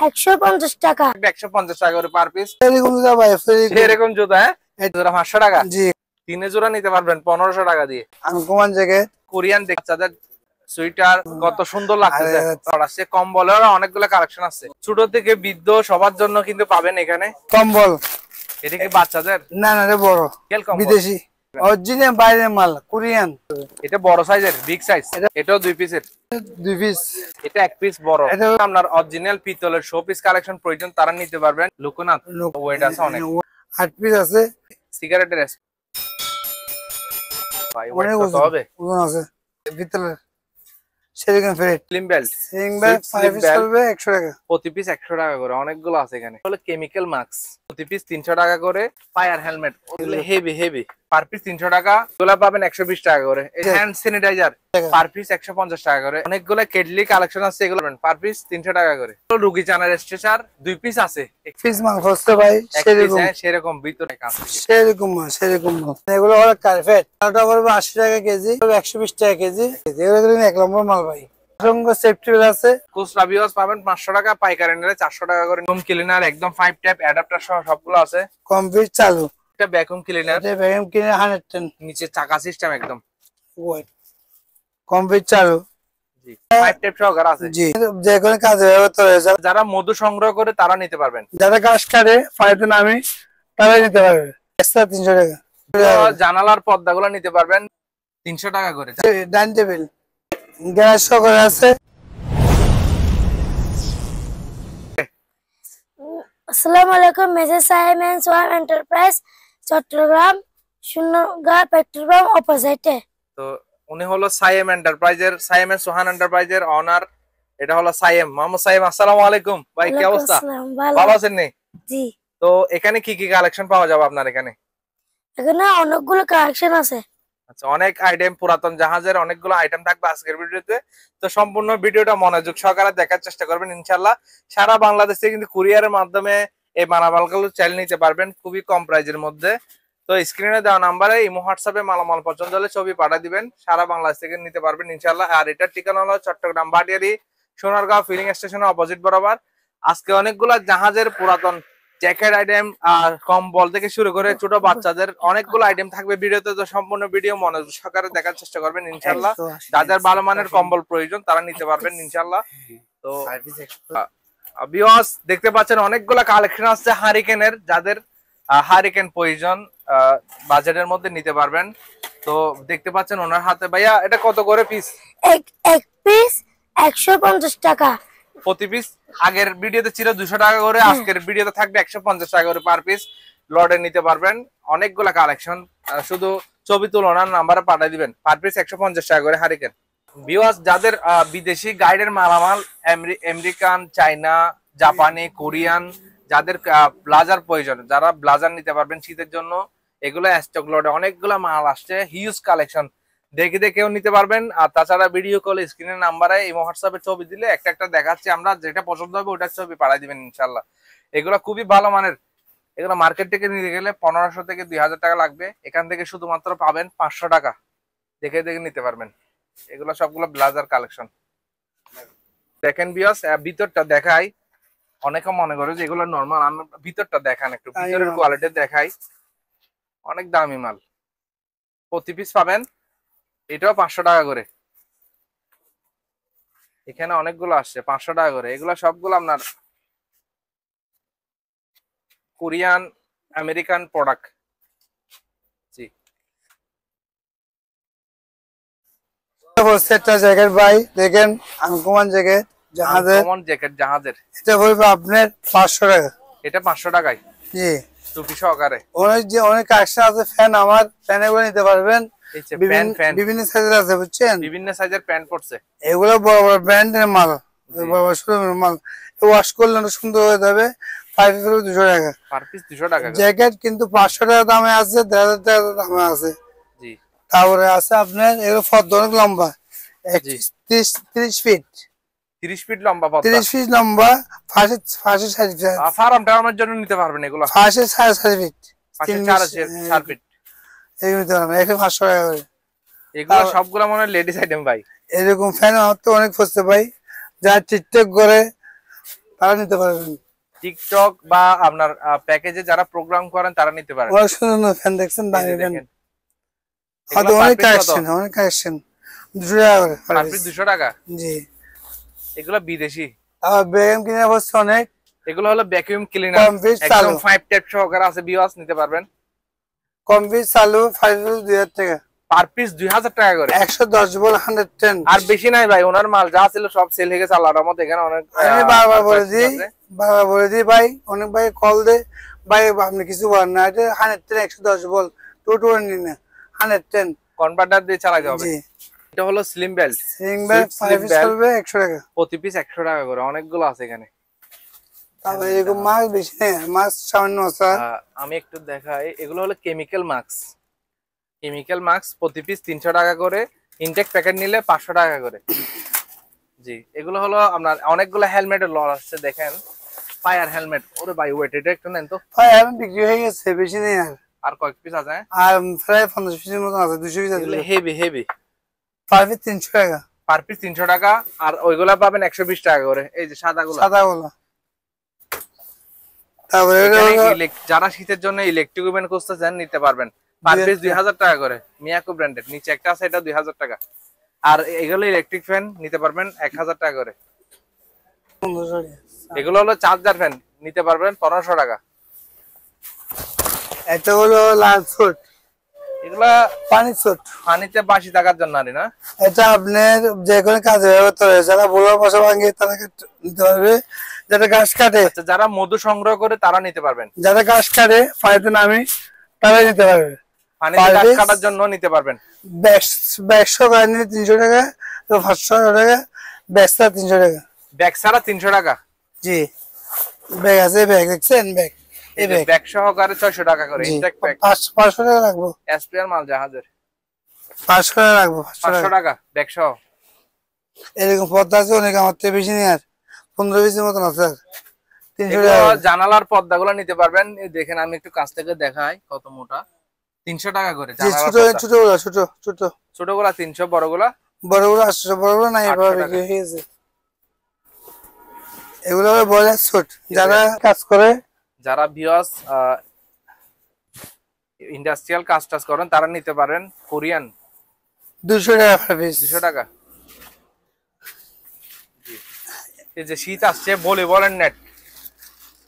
150 টাকা। 150 টাকা করে পার পিস। এরকম জুতা ভাই, এরকম জুতা, হ্যাঁ, এই জোড়া 500 টাকা। জি, 3 জোড়া নিতে পারবেন 1500 টাকা দিয়ে। আনকমন জ্যাকেট, কোরিয়ান বাচ্চাদের সুইটার কত সুন্দর লাগতেছে। আছে কম্বলের অনেকগুলো কালেকশন আছে, ছোট থেকে বৃদ্ধ সবার জন্য কিন্তু পাবেন এখানে। কম্বল, এটা কি বাচ্চাদের? না না, রে বড় কম্বল বিদেশি, অরিজিনাল বাইরের মাল, কোরিয়ান। এটা বড় সাইজের, বিগ সাইজ। এটাও 2 পিসের, 2 পিস। এটা 1 পিস বড়। আপনার অরিজিনাল পিতলের শো পিস কালেকশন প্রয়োজন তারা নিতে পারবেন। লোকনাথ ওয়েট আছে অনেক, 8 পিস আছে। সিগারেটের ভাই ওয়েট কত হবে? ওজন আছে ভিতরে। সেরকম ফেট স্লিম বেল্ট, সিং বেল্ট 5 পিস করবে 100 টাকা। প্রতি পিস 100 টাকা করে। অনেকগুলো আছে এখানে। হলো কেমিক্যাল মাস্ক, প্রতি পিস 300 টাকা করে। ফায়ার হেলমেট, ওগুলো হেভি হেভি, পার পিস 300 টাকা। এগুলো পাবেন 120 টাকা করে। হ্যান্ড স্যানিটাইজার পার পিস 150 টাকা করে। অনেকগুলো কেডলি কালেকশন আছে, এগুলো পার পিস 300 টাকা করে। রুগী চানার স্ট্রেচার 2 পিস আছে। এক পিস মাল খসতে ভাই, সেরকম ভিতরে কাজ, সেরকম এগুলো হলো কার্পেট, ওটা করবে 80 টাকা কেজি, 120 টাকা কেজি। এগুলো এক নম্বর মাল ভাই। সঙ্গে সেফটি বেল আছে। খুচরা ভিউয়ার্স পাবেন 500 টাকা, পাইকারি নিলে 400 টাকা করে। ভ্যাকুয়াম ক্লিনার একদম 5 ট্যাপ অ্যাডাপ্টার সহ সবগুলো আছে। কমপ্লিট চালু। এটা ভ্যাকুয়াম ক্লিনার, এটা ভ্যাকুয়াম ক্লিনার 110, নিচে চাকা সিস্টেম একদম কমপ্লিট চালু। জি, 5 ট্যাপ সহকারে আছে। জি, যে কোনো কাজে ব্যবহৃত হয়ে যাবে। যারা মধু সংগ্রহ করে তারা নিতে পারবেন। যারা গাছ কাটে পানিতে নামি তারা নিতে পারবে। এক্সট্রা 300 টাকা। জানালার পর্দাগুলো নিতে পারবেন 300 টাকা করে। ডাইনিং টেবিল গ্যাস সহকারে আছে। আসসালামু আলাইকুম, মেসেজ সাইম এন্ড সোয়াম এন্টারপ্রাইজ, চট্টগ্রাম সুন্নরগাঁ পেট্রোল পাম্প অপোজিটে। তো উনি হলো সাইম এন্টারপ্রাইজের, সাইম এন্ড সোহান এন্টারপ্রাইজের ওনার। এটা হলো সাইম, মোহাম্মদ সাইম। আসসালামু আলাইকুম ভাই, কি অবস্থা? ভালো আছেন নি? জি। তো এখানে কি কি কালেকশন পাওয়া যাবে আপনার এখানে? এখানে অনেকগুলো কালেকশন আছে। আচ্ছা, অনেক আইটেম, পুরাতন জাহাজের অনেকগুলো আইটেম থাকবে আজকের ভিডিওতে। তো সম্পূর্ণ ভিডিওটা মনোযোগ সহকারে দেখার চেষ্টা করবেন ইনশাআল্লাহ। সারা বাংলাদেশে কিন্তু কুরিয়ারের মাধ্যমে এই মালামালগুলো চাইলে নিতে পারবেন খুবই কম প্রাইজের মধ্যে। তো স্ক্রিনে দেওয়া নাম্বারে ইমো হোয়াটসঅ্যাপে মালামাল পছন্দ হলে ছবি পাঠিয়ে দিবেন, সারা বাংলাদেশ থেকে নিতে পারবেন ইনশাআল্লাহ। আর এটার ঠিকানা হলো চট্টগ্রাম ভাটিয়ারি সোনারগাঁও ফিলিং স্টেশনের অপোজিট বরাবর। আজকে অনেকগুলো জাহাজের পুরাতন জ্যাকেট আইটেম আর কম্বল থেকে শুরু করে ছোট বাচ্চাদের অনেকগুলো আইটেম থাকবে ভিডিওতে। তো সম্পূর্ণ ভিডিও মনোযোগ সহকারে দেখার চেষ্টা করবেন ইনশাআল্লাহ। যাদের ভালো মানের কম্বল প্রয়োজন তারা নিতে পারবেন ইনশাআল্লাহ। তো ভিউয়ার্স দেখতে পাচ্ছেন অনেকগুলো কালেকশন আছে হারিকেনের, যাদের হারিকেন প্রয়োজন বাজেটের মধ্যে নিতে পারবেন। তো দেখতে পাচ্ছেন ওনার হাতে। ভাইয়া এটা কত করে পিস? এক পিস 150 টাকা প্রতি পিস। আগের ভিডিওতে ছিল 200 টাকা করে, আজকের ভিডিওতে থাকবে 150 টাকা করে পার পিস। লটে নিতে পারবেন অনেকগুলো কালেকশন, শুধু ছবি তুলনার নাম্বারে পাঠিয়ে দিবেন। পার পিস 150 টাকা করে হারিকেন। ভিউয়ার্স যাদের বিদেশি গাইডের মালামাল, আমেরিকান, চাইনা, জাপানি, কোরিয়ান, যাদের ব্লাজার প্রয়োজন, যারা ব্লাজার নিতে পারবেন শীতের জন্য, এগুলো স্টক লটে অনেকগুলো মাল আসছে, হিউজ কালেকশন। দেখে দেখেও নিতে পারবেন। আর তাছাড়া ভিডিও কল স্ক্রিনের নাম্বারে এই হোয়াটসঅ্যাপে ছবি দিলে একটা একটা দেখাচ্ছি আমরা, যেটা পছন্দ হবে ওটার ছবি পাঠিয়ে দিবেন ইনশাআল্লাহ। এগুলো খুবই ভালো মানের। এগুলো মার্কেট থেকে নিতে গেলে 1500 থেকে 2000 টাকা লাগবে, এখান থেকে শুধুমাত্র পাবেন 500 টাকা। দেখে দেখে নিতে পারবেন। এগুলো সবগুলো ব্লাজার কালেকশন। দেখেন ভিউয়ার্স, ভিতরটা দেখাই। অনেকে মনে করে যে এগুলো নরমাল, আমি ভিতরটা দেখান একটু, ভিতরের কোয়ালিটি দেখাই। অনেক দামি মাল। প্রতি পিস পাবেন এটাও 500 টাকা করে। এখানে অনেকগুলো আসছে 500 টাকা করে। এগুলো সবগুলো আপনার কোরিয়ান, আমেরিকান প্রোডাক্ট। জি, সেটটা জ্যাকেট ভাই দেখেন, আনকমন জ্যাকেট জাহাজের, কমন জ্যাকেট জাহাজের। এটা পড়বে আপনার 500 টাকা। এটা 500 টাকায়, জি, টুপি সহকারে। অনেক কালেকশন আছে। ফ্যান, আমার ফ্যান এগুলো নিতে পারবেন। বিভিন্ন সাইজের আছে, বুঝছেন, বিভিন্ন সাইজের প্যান্ট পড়ছে। এগুলো বড় বড় ব্র্যান্ডের মাল, বড় বড় শোরুমের মাল। ওয়াশ করলে সুন্দর হয়ে যাবে। 5 পিস 200 টাকা পার পিস, 200 টাকা জ্যাকেট, কিন্তু 500 টাকা দামে আছে, 1500 টাকা দামে আছে। জি, তারপরে আছে আপনার এগুলো ফর্দ অনেক লম্বা, 30 ফিট, 30 ফিট লম্বা পর্দা, 30 ফিট লম্বা, ফাঁসে 4.5 ফিট। ফার্ম টার্মের জন্য নিতে পারবেন এগুলো। ফাঁসে 4.5 ফিট, 4 ফিট। এগুলো নিতে পারবেন 500 টাকা করে। এগুলো সবগুলো মনে হয় লেডিস আইটেম ভাই। এরকম ফ্যান আমার তো অনেক খুঁজতে পাই, যা টিকটক করে, তারা নিতে পারবেন। টিকটক বা আপনার প্যাকেজে যারা প্রোগ্রাম করেন তারা নিতে পারেন। অনেক সুন্দর ফ্যান দেখছেন, দামি ফ্যান, এগুলো অনেক per piece কত? কালেকশন, অনেক কালেকশন। 200 টাকা করে পার পিস 200 টাকা। জি। এগুলো বিদেশি। আবার বেগম কিনে বসছে অনেক। এগুলো হলো ভ্যাকুয়াম ক্লিনার, একদম 5 ট্যাপ সহকারে আছে, ভিউয়ার্স নিতে পারবেন। কম পিস চালু 5 পিস 2000 টাকা, পার পিস 2000 টাকা করে। 110 বল 110। আর বেশি নাই ভাই, ওনার মাল যা ছিল সব সেল হয়ে গেছে আল্লাহর রহমতে। এখানে অনেক আমি বারবার বলে দিই ভাই, অনেক ভাই কল দে ভাই আপনি কিছু বলেন না, এটা 110 110 বল টোটো নিন না, 110 কনভার্টার দিয়ে চালাতে হবে। জি। এটা হলো স্লিম বেল্ট, সিং বেল্ট 5 পিস করবে 100 টাকা, প্রতি পিস 100 টাকা করে। অনেকগুলো আছে এখানে। তারপরে এরকম মাছ বেশি নেই, মাছ সামান্য আছে। আমি একটু দেখাই, এগুলো হলো কেমিক্যাল মাস্ক। কেমিক্যাল মাস্ক প্রতি পিস 300 টাকা করে, ইনটেক প্যাকেট নিলে 500 টাকা করে। জি, এগুলো হলো আপনার অনেকগুলো হেলমেটের লট আছে দেখেন, ফায়ার হেলমেট। ওরে ভাই ওয়েট, এটা একটু নেন তো। ভাই আমি বিক্রি হয়ে গেছে, বেশি নেই আর। আর কয়েক পিস আছে? আর প্রায় 50 পিসের মতো আছে, 200 পিস আছে। এগুলো হেভি হেভি। 5 পিস 300 টাকা, পার পিস 300 টাকা। আর ওইগুলা পাবেন 120 টাকা করে। এই যে সাদাগুলো, সাদাগুলো। তারপরে যারা শীতের জন্য ইলেকট্রিক ওভেন খুঁজতেছেন নিতে পারবেন, পার পিস 2000 টাকা করে। মিয়াকো ব্র্যান্ডের, নিচে একটা আছে, এটা 2000 টাকা। আর এগুলো ইলেকট্রিক ফ্যান নিতে পারবেন 1000 টাকা করে। এগুলো হলো চার্জার ফ্যান, নিতে পারবেন 1500 টাকা। এটা হলো লাল সুট, এগুলা পানি সুট, পানিতে বাসি থাকার জন্য আর না। এটা আপনার যে কোনো কাজে ব্যবহার করে, যারা বড় বসা ভাঙে তারা নিতে পারবে, যারা গাছ কাটে। আচ্ছা, যারা মধু সংগ্রহ করে তারা নিতে পারবেন। যারা গাছ কাটে পানিতে নামি তারা নিতে পারবে। পানিতে গাছ কাটার জন্য নিতে পারবেন। ব্যাগশো গাছ নিলে 300 টাকা, 500 টাকা, ব্যাগ ছাড়া 300 টাকা। ব্যাগ ছাড়া 300 টাকা। জি, ব্যাগ আছে, ব্যাগ দেখছেন, ব্যাগ এই ব্যাগ সহকারে 600 টাকা করে। ইনটেক প্যাক 500 টাকা রাখবো। এসপিআর মাল জাহাজের 500 টাকা রাখবো, 500 টাকা ব্যাগ সহ। এরকম পর্দা আছে অনেক, আমার থেকে বেশি নেই, আর 15 পিসের মতন আছে। 300 এগুলো টাকা জানালার পর্দাগুলো নিতে পারবেন। এই দেখেন, আমি একটু কাছ থেকে দেখাই কত মোটা। 300 টাকা করে জানালার ছোট পর্দা। ছোটগুলা, ছোট ছোট ছোটগুলা 300, বড়গুলা বড়গুলো 800, বড়গুলো নাই, এভাবে বিক্রি হয়ে গেছে। এগুলো হলো বয়লার সুট, যারা কাজ করে, যারা ভিউয়ার্স ইন্ডাস্ট্রিয়াল কাজ টাজ করেন তারা নিতে পারেন। কোরিয়ান 200 টাকা পার পিস। 200 টাকা। এই যে শীত আসছে, ভলিবলের নেট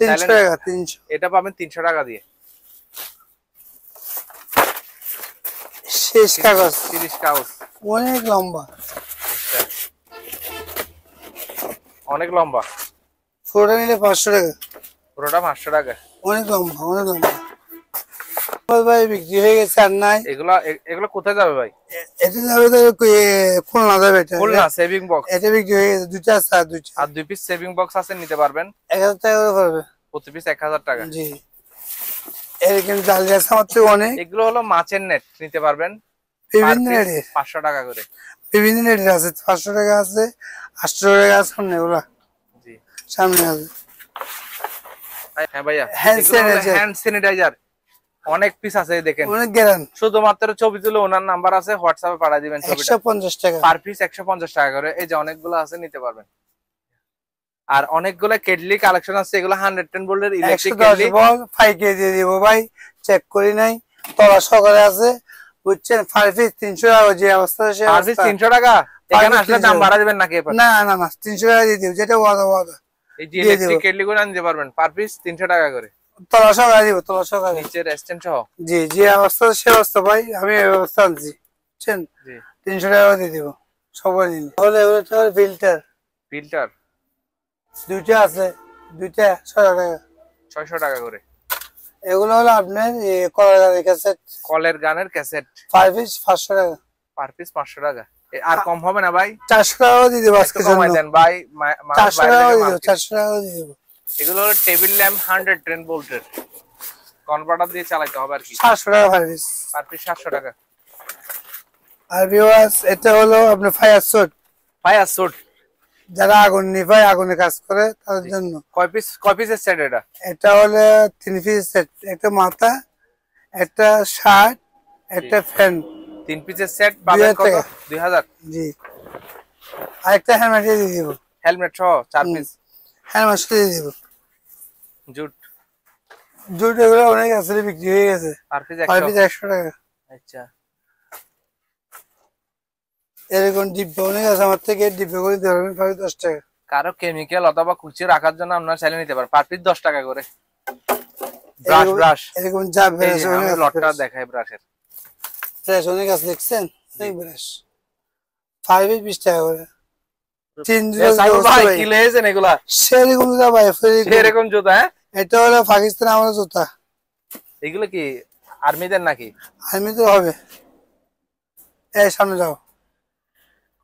300 টাকা, 300। এটা পাবেন 300 টাকা দিয়ে। শেষ কাগজ 30 কাগজ, অনেক লম্বা, অনেক লম্বা। পুরোটা নিলে 500 টাকা, পুরোটা 500 টাকা। অনেক লম্বা, অনেক লম্বা। ভাই বিক্রি হয়ে গেছে, আর নাই। এগুলো কোথায় যাবে ভাই? এটা যাবে তো খুলনা যাবে, এটা খুলনা সেভিং বক্স। এটা বিক্রি হয়ে গেছে, দুইটা আছে, আর দুইটা। আর 2 পিস সেভিং বক্স আছে, নিতে পারবেন 1000 টাকা করে পড়বে প্রতি পিস 1000 টাকা। জি। এরকম জালি আছে আমার থেকে অনেক। এগুলো হলো মাছের নেট, নিতে পারবেন বিভিন্ন রেটের, 500 টাকা করে। বিভিন্ন রেটের আছে, 500 টাকা আছে, 800 টাকা আছে, সামনে ওরা জি সামনে আছে। হ্যাঁ ভাইয়া, হ্যান্ড স্যানিটাইজার অনেক পিস আছে দেখেন, অনেক গ্যারান। শুধুমাত্র ছবি তুলে ওনার নাম্বার আছে, হোয়াটসঅ্যাপে পাঠিয়ে দিবেন। 150 টাকা পার পিস, 150 টাকা করে। এই যে অনেকগুলো আছে, নিতে পারবেন। আর অনেকগুলো কেটলি কালেকশন আছে, এগুলো 110 ভোল্টের ইলেকট্রিক কেটলি। 110 বল 5 কেজি দিব ভাই, চেক করি নাই, তলা সহকারে আছে, বুঝছেন। 5 পিস 300 টাকা, যে অবস্থা সে পার পিস 300 টাকা। এখানে আসলে দাম বাড়া দিবেন নাকি? না না না, 300 টাকা দিয়ে দিব, যেটা ওয়াদা। এই যে ইলেকট্রিক কেটলি গুলো নিতে পারবেন পার পিস 300 টাকা করে। তলা সহকারে দিব, তলা সহকারে, নিচের স্ট্যান্ড সহ। জি, যে অবস্থা সে অবস্থা ভাই, আমি এই অবস্থা আনছি, বুঝছেন। জি, 300 টাকা দিয়ে দিব সবাই নিলে। তাহলে এগুলো হচ্ছে ফিল্টার দুইটা আছে, দুইটা 600 টাকা, 600 টাকা করে। এগুলো হলো আপনার কলার ক্যাসেট, কলের গানের ক্যাসেট 5 পিস 500 টাকা, পার পিস 500 টাকা। আর কম হবে না ভাই? 400 টাকা দিয়ে দিব আজকে জন্য। কমাই দেন ভাই, 400 টাকা দিয়ে দিব, 400 টাকা দিয়ে দিব। এগুলো হলো টেবিল ল্যাম্প 110 ভোল্টের, কনভার্টার দিয়ে চালাতে হবে আর কি। 700 টাকা পার পিস, পার পিস 700 টাকা। আর ভিউয়ার্স এটা হলো আপনার ফায়ার সুট, ফায়ার স্যুট, যারা আগুন নিভায়, আগুনে কাজ করে তাদের জন্য। কয় পিসের সেট এটা? এটা হলো 3 পিস সেট, একটা মাথা, একটা শার্ট, একটা ফ্যান। 3 পিসের সেট পাবেন কত? 2000। জি, আর একটা হেলমেট দিয়ে দিব, হেলমেট সহ 4 পিস। হ্যাঁ মাস দিয়ে দিব। জুট জুট এগুলো অনেক আছে, বিক্রি হয়ে গেছে। Per piece per 100। পিস 100 টাকা। আচ্ছা, এরকম ডিব্বা অনেক আছে, আমার থেকে ডিব্বা করে দিতে পারবেন 10 টাকা। কারো কেমিক্যাল অথবা কুচি রাখার জন্য আপনারা চাইলে নিতে পারেন, পার পিস 10 টাকা করে। ব্রাশ ব্রাশ এরকম যা এই ব্রাশ যে অনেক আমি আছে, লটটা দেখাই ব্রাশের। ব্রাশ অনেক আছে, দেখছেন অনেক ব্রাশ। 5 পিস 20 টাকা করে। 3 জোড়া সাইবুল জুতা ভাই ভাই, কি লেগেছেন এগুলা? সেরকম জুতা ভাই, এরকম জুতা? হ্যাঁ, এটা হলো পাকিস্তান আমার জুতা। এগুলো কি আর্মিদের নাকি? আমি তো হবে। এই সামনে যাও।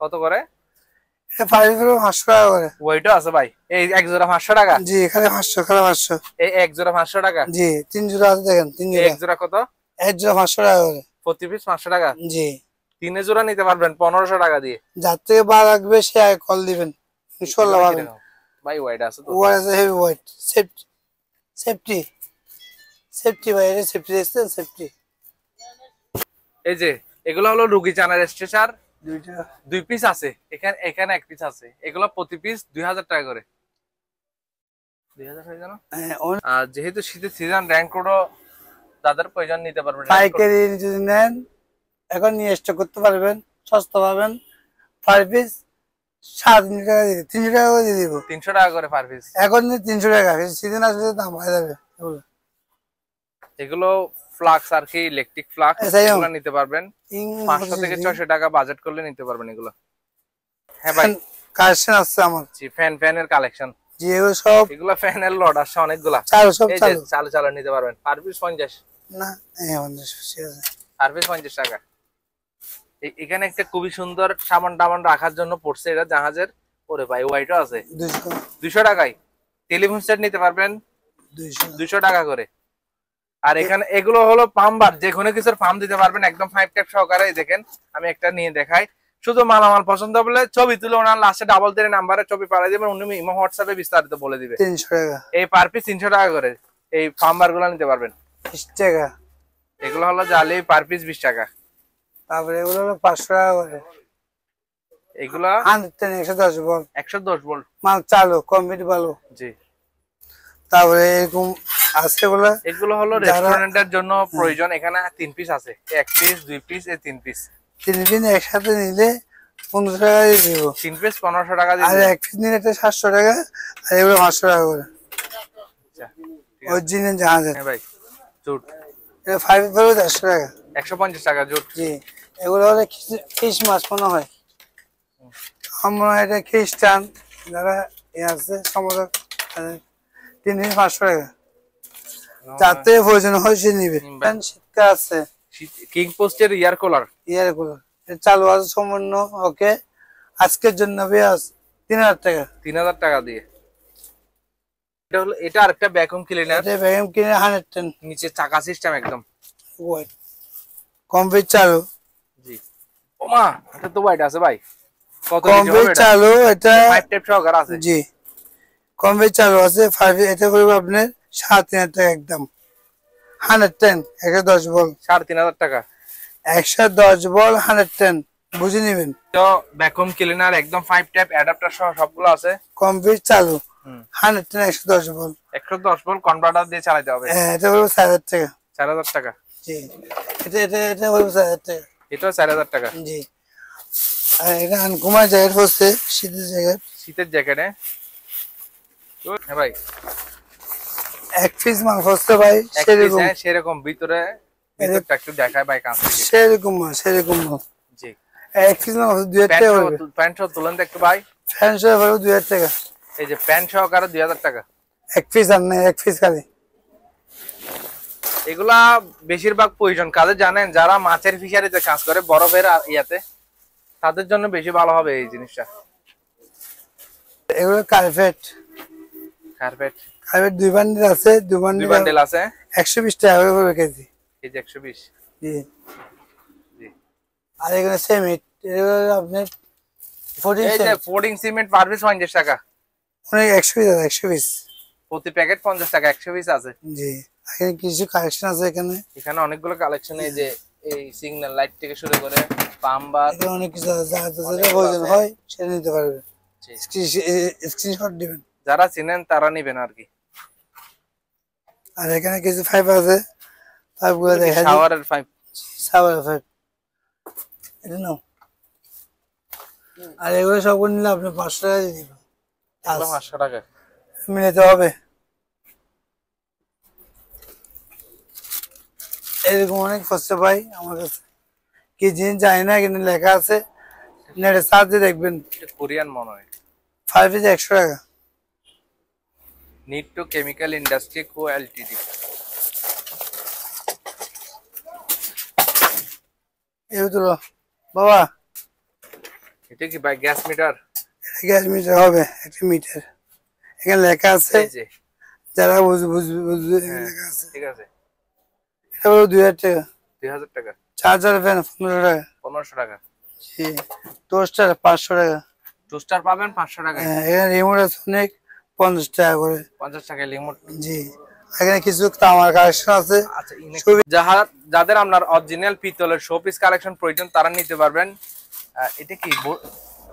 কত করে? 5 কিলো 500 টাকা করে। ওইটা আছে ভাই, এই এক জোড়া 500 টাকা? জি, এখানে 500, এখানে 500। এই এক জোড়া 500 টাকা? জি, 3 জোড়া আছে, দেখেন 3 এই জোড়া। এক জোড়া কত? এক জোড়া 500 টাকা করে। প্রতি পিস 500 টাকা? জি। 3 জোড়া নিতে পারবেন 1500 টাকা দিয়ে। যার থেকে ভালো লাগবে সে আগে কল দিবেন, ইনশাআল্লাহ এগুলো পাবেন। কিরকম? ভাই ওয়াইড আছে তো? ওয়ার আছে heavy weight, safety safety safety ভাই, এটা সেফটি দেখছেন, সেফটি। এই যে এগুলো হলো রুগী চানার স্ট্রেচার, দুইটা 2 পিস আছে, এখানে এখানে 1 পিস আছে। এগুলো প্রতি পিস 2000 টাকা করে। 2000 হয়ে জানো? হ্যাঁ, আর যেহেতু শীতের সিজন, র্যানকোটও যাদের প্রয়োজন নিতে পারবেন। পাইকারি যদি নেন এখন নিয়ে স্টক করতে পারবেন, সস্তা পাবেন। 5 পিস 3.5 টাকা দিয়ে, 300 টাকা করে দিয়ে দিব। 300 টাকা করে পার পিস। এখন 300 টাকা, সিজন আসলে দাম হয়ে যাবে এগুলো। এগুলো ফ্লাক্স আর কি, ইলেকট্রিক ফ্লাক্স, এটাই এগুলো নিতে পারবেন 500 থেকে 600 টাকা বাজেট করলে নিতে পারবেন এগুলো। হ্যাঁ ভাই, কালেকশন আছে আমার। জি, ফ্যানের কালেকশন। জি, এগুলো সব এগুলো ফ্যানের লট আসছে অনেকগুলা। চালু, সব এই যে চালু। চালু চালু নিতে পারবেন, পার পিস 50। না, এই আমাদের ঠিক আছে। পার পিস 50 টাকা। এখানে একটা খুবই সুন্দর সামান টামান রাখার জন্য পড়ছে, এটা জাহাজের। ওরে ভাই, ওয়াইটও আছে 200 200 টাকায়। টেলিফোন সেট নিতে পারবেন 200 টাকা করে। আর এখানে এগুলো হলো পাম্বার, যে কোনো কিছুর পাম্প দিতে পারবেন একদম 5 ট্যাপ সহকারে। এই দেখেন আমি একটা নিয়ে দেখাই, শুধু মালামাল পছন্দ হলে ছবি তুলে ওনার লাস্টে ডাবল 3 নাম্বারে ছবি পাঠিয়ে দিবেন, উনি ইমো হোয়াটসঅ্যাপে বিস্তারিত বলে দিবে। 300 টাকা। এই পার পিস 300 টাকা করে এই পাম্বার গুলো নিতে পারবেন। 20 টাকা। এগুলো হলো জালি, পার পিস 20 টাকা। তারপরে এগুলো হলো 500 টাকা করে। এগুলা 110 বল, 110 ভোল্ট। মাল চালু, কমপ্লিট ভালো। জি। তারপরে এরকম আছে বলে, এগুলো হলো রেস্টুরেন্টের জন্য প্রয়োজন। এখানে 3 পিস আছে, 1 পিস 2 পিস এই 3 পিস। 3 পিস একসাথে নিলে 1500 টাকা দিয়ে দিব। 3 পিস 1500 টাকা দিয়ে আর দিবেন। 1 পিস নিলে এটা 700 টাকা, আর এগুলো 500 টাকা করে। আচ্ছা, অরিজিনাল জাহাজের। হ্যাঁ ভাই, জুট এটা 5 পিস হলো 400 টাকা। 150 টাকা জুট। জি, এগুলো হলো খ্রিস মাছ মনে হয়। আমরা এটা খ্রিস্টান যারা আছে সমুদ্র, 3 পিস 500 টাকা। যাতে প্রয়োজন হয় সে নিবে। শীতকাল আছে, কিং পোস্টের ইয়ার কুলার। ইয়ারগুলো চালু আছে সম্পূর্ণ ওকে। আজকের জন্য পেঁয়াজ 3000 টাকা। 3000 টাকা দিয়ে। এটা হলো, এটা আরেকটা ভ্যাকুয়াম ক্লিনার, এটা ভ্যাকুয়াম কিনে 110 নিচে চাকা সিস্টেম একদম। ওয়াট কমপ্লিট চালু। জি। ওমা, এটা তো ওয়াইড আছে ভাই। কত কেজি কমপ্লিট হবে এটা? চালু, এটা 5 ট্যাপ সহকারে আছে। জি কমপ্লিট চালু আছে। 5 এটা করবে আপনার 7500 টাকা একদম। 110 110 বল, 3500 টাকা। 110 বল 110 বুঝে নেবেন। তো ভ্যাকুয়াম ক্লিনার একদম 5 ট্যাপ অ্যাডাপ্টার সহ সবগুলো আছে। কমপ্লিট চালু 110 110 বল, 110 ভোল্ট কনভার্টার দিয়ে চালাতে হবে। হ্যাঁ এটা করবে 4000 টাকা। 4000 টাকা। জি, এটা করবে 4000 টাকা। এটাও 4000 টাকা। জি, আর এটা আনকুমার জ্যাকেট পড়ছে, শীতের জ্যাকেট। শীতের জ্যাকেটে। হ্যাঁ ভাই, 1 পিস মাল পড়ছে ভাই, এক সেরকম piece, হ্যাঁ, সেরকম ভিতরটা একটু দেখায় ভাই কাছ থেকে। সেরকম মাল, সেরকম মাল। জি। 1 পিস মাল 2000 টাকা পড়বে। প্যান্ট সহ তুলেন তো একটু ভাই। ফ্যান সহ পড়বে 2000 টাকা। এই যে প্যান্ট সহকারে 2000 টাকা। 1 পিস আর না, 1 পিস খালি। এগুলা বেশিরভাগ প্রয়োজন কাজে, জানেন যারা মাছের ফিশারিতে কাজ করে বরফের ইয়াতে, তাদের জন্য বেশি ভালো হবে এই জিনিসটা। এগুলো কার্পেট। কার্পেট কার্পেট 2 বান্ডিল আছে, 2 2 বান্ডিল বান্ডেল আছে। 120 টাকা করে পড়বে কেজি। এই যে 120। জি। জি। আর এগুলো সিমেন্ট, এগুলো আপনার 14 এই যে ফোর্ডিং সিমেন্ট পার পিস 50 টাকা। অনেক 120 আছে, 120 প্রতি প্যাকেট 50 টাকা, 100 পিস আছে। জি, এখানে কিছু কালেকশন আছে এখানে। এখানে অনেকগুলো কালেকশন, এই যে এই সিগন্যাল লাইট থেকে শুরু করে পাম্বার, এখানে অনেক কিছু আছে, যা যেটা প্রয়োজন হয় সেটা নিতে পারবে। জি। স্ক্রিনশট দিবেন। যারা চিনেন তারা নিবেন আর কি। আর এখানে কিছু পাইপ আছে, পাইপগুলো দেখা যায়। শাওয়ারের পাইপ, শাওয়ারের পাইপ এটা নাও। আর এগুলো সব নিলে আপনি 500 টাকা দিয়ে দিবেন। 500 টাকা মিলাতে হবে। এরকম অনেক ফসল পাই আমার কাছে, কি জিনিস জানি না কিন্তু লেখা আছে, নেটে সার্চ দিয়ে দেখবেন। কোরিয়ান মনে হয়। 5 পিস 100 টাকা। Need to chemical industry co Ltd. এই তো বাবা, এটা কি ভাই গ্যাস মিটার? গ্যাস মিটার হবে, একটা মিটার। এখানে লেখা আছে, এই যে যারা বুঝবে এখানে লেখা আছে। ঠিক আছে, এটা হলো 2000 টাকা। 2000 টাকা। চার্জার ফ্যান 1500 টাকা। 1500 টাকা। জি। টোস্টার 500 টাকা। টোস্টার পাবেন 500 টাকায়। হ্যাঁ, এখানে রিমোট আছে অনেক, 50 টাকা করে। 50 টাকায় রিমোট। জি। এখানে কিছু তামার কালেকশন আছে। আচ্ছা, যাদের আপনার অরিজিনাল পিতলের শোপিস কালেকশন প্রয়োজন তারা নিতে পারবেন। এটা কি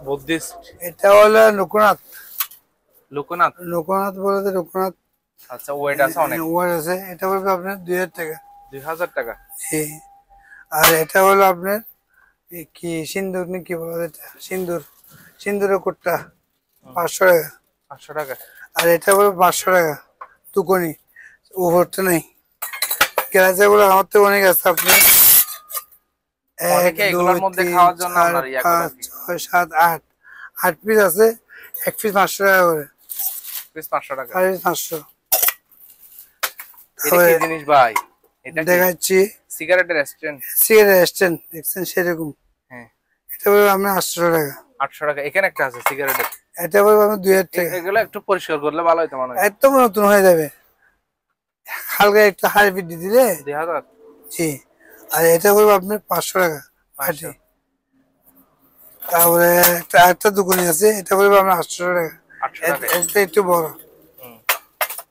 বুদ্ধিস্ট? এটা হলো লোকনাথ। লোকনাথ? লোকনাথ বলতে লোকনাথ। আচ্ছা, ওয়েট আছে অনেক। ওয়ার আছে। এটা বলবে আপনার 2000 টাকা। 2000 টাকা। জি। আর এটা হলো আপনার কি সিন্দুর নি কি বলে এটা, সিন্দুরের কোটটা 500 টাকা। 500 টাকা। আর এটা হলো 500 টাকা। দুকনি উপরটা নেই, গ্লাসে গুলো আমার তো অনেক আছে। আপনি 1 অনেকে 2 এগুলোর মধ্যে 3 খাওয়ার জন্য 4 আপনার ইয়া করে 5 6 7 8 পিস আছে। এক পিস 500 টাকা করে। পিস 500 টাকা। আর 500। এটা কি জিনিস ভাই? এটা দেখাচ্ছি, সিগারেটের স্ট্যান্ড। সিগারেট স্ট্যান্ড দেখছেন সেরকম। হ্যাঁ, এটা বলবো আপনার 800 টাকা। 800 টাকা। এখানে একটা আছে সিগারেটের। এটা বলবো আপনার 2000 টাকা। এগুলো একটু পরিষ্কার করলে ভালো হতো মনে হয়। একদম নতুন হয়ে যাবে, হালকা একটু হাইব্রিড দিয়ে দিলে। 2000। জি। আর এটা বলবো আপনার 500 টাকা। 500। তারপরে একটা দোকানি আছে, এটা বলবো আপনার 800 টাকা। 800 টাকা। এটা একটু বড়। হুম।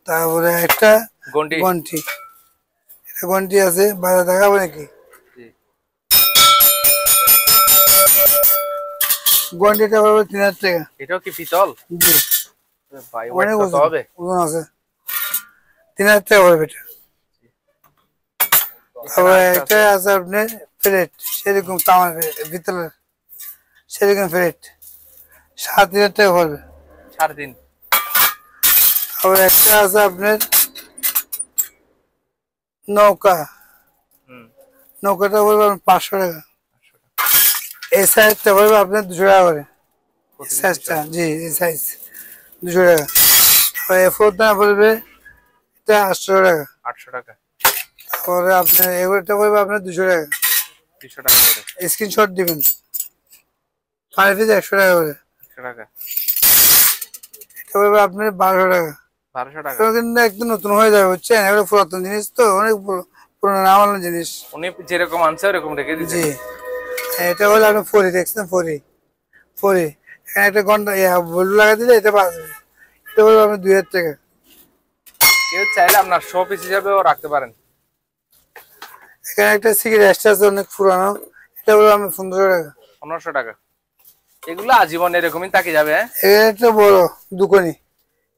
তারপরে একটা গন্ডি। গন্টি, এটা গন্টি আছে, বাজার দেখাবো নাকি? জি। গন্টিটা বলবো 3000 টাকা। এটাও কি পিতল? জি। ভাই ওয়েট অনেক কত হবে? ওজন আছে। 3000 টাকা পড়বে এটা। তারপরে একটা আছে আপনার প্লেট, সেরকম তামার ভিতরের সেরকম প্লেট, 7000 টাকা পড়বে। 3.5। তারপরে একটা আছে আপনার নৌকা, হুম। নৌকাটা বলবো আপনার 500 টাকা। এই সাইজটা বলবো আপনার 200 টাকা করে। এই সাইজটা, জি এই সাইজ 200 টাকা। আর এ4 দাম বলবে এটা 800 টাকা। 800 টাকা। তারপরে আপনার এগুলোটা বলবে আপনার 200 টাকা। 200 টাকা করে। স্ক্রিনশট দিবেন। 5 পিস 100 টাকা করে। 100 টাকা। এটা বলবে আপনার 1200 টাকা। 1200 টাকা। এগুলো কিন্তু একদম নতুন হয়ে যাবে, বুঝছেন? এগুলো পুরাতন জিনিস তো, অনেক পুরোনো নামানো জিনিস। উনি যেরকম আনছে ওরকম রেখে দিয়েছে। জি। এটা হলো আপনার ফরি, দেখছেন ফরি? ফরি এখানে একটা ঘন্টা বলু লাগা দিলে এটা বাজবে। এটা বলবো আপনার 2000 টাকা। কেউ চাইলে আপনার শো পিস হিসাবেও রাখতে পারেন। এখানে একটা সিগারেট আছে অনেক পুরানো, এটা বলবো আমি 1500 টাকা। 1500 টাকা। এগুলো আজীবন এরকমই তাকে যাবে। হ্যাঁ, এখানে একটা বড় দুকনি,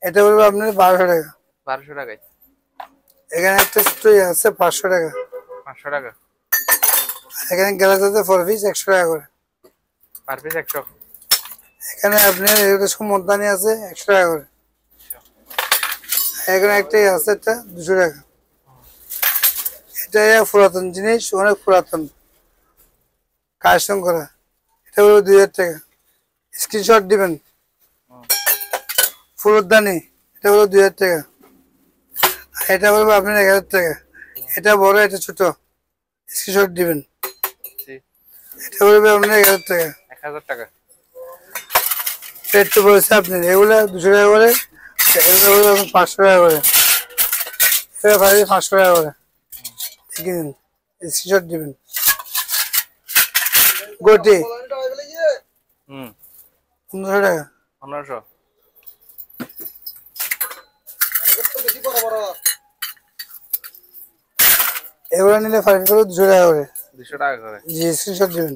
এটা বলবো আপনার 1200 টাকা। 1200 টাকায়। এখানে একটা ছোট আছে 500 টাকা। 500 টাকা। এখানে গ্লাস আছে 4 পিস 100 টাকা করে। Per piece 100। এখানে আপনার এগুলো সমর্দানি আছে 100 টাকা করে। এখানে একটাই আছে, এটা 200 টাকা। এটা পুরাতন জিনিস, অনেক পুরাতন কালেকশন করা। এটা হলো 2000 টাকা। স্ক্রিনশট দিবেন। ফুলদানি, এটা হলো 2000 টাকা। আর এটা বলবো আপনার 1000 টাকা। এটা বড়, এটা ছোট। স্ক্রিনশট দিবেন। জি। এটা বলবে আপনার 1000 টাকা। 1000 টাকা। পেট তো বলছে আপনার, এগুলো 200 টাকা করে, এগুলো বলবো আপনার 500 টাকা করে। এটা ভাই 500 টাকা করে। ঠিক আছে, স্ক্রিনশট দিবেন। গোটি হুম। 1500 টাকা। 1500। এগুলো নিলে 5 করে 200 টাকা করে। 200 টাকা করে। জি, স্ক্রিনশট দিবেন।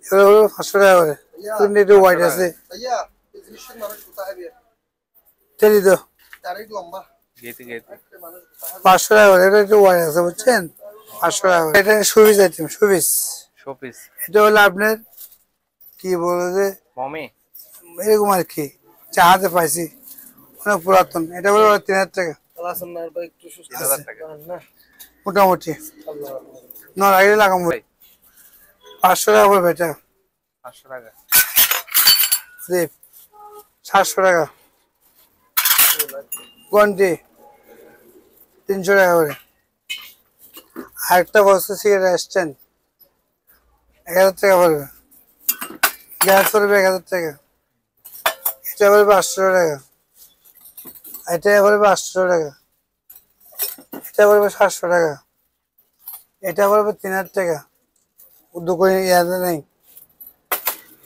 এগুলো হলো 500 টাকা করে। কিন্তু একটু হোয়াইট আছে। তেলি তো গেতে গেতে 500 টাকা করে। এটা একটু ওয়াই আছে বুঝছেন, 500 টাকা করে। এটা সুবিস আইটেম, সুবিস। শোপিস এটা হলো আপনার কি বলে যে মমি এরকম আর কি, চাহাতে পাইছি অনেক পুরাতন। এটা বলে 3000 টাকা 3000 টাকা মোটামুটি। আগে লাগাম ভাই 500 টাকা পড়বে এটা। 500 টাকা 700 টাকা গন্টি, 300 টাকা করে। আরেকটা বস্তু সিগারেট স্ট্যান্ড 1000 টাকা পড়বে। গ্যাস পড়বে 1000 টাকা। এটা পড়বে 800 টাকা। এটা পড়বে 800 টাকা। এটা পড়বে 700 টাকা। এটা পড়বে 3000 টাকা। দোকানে ইয়াদে নেই।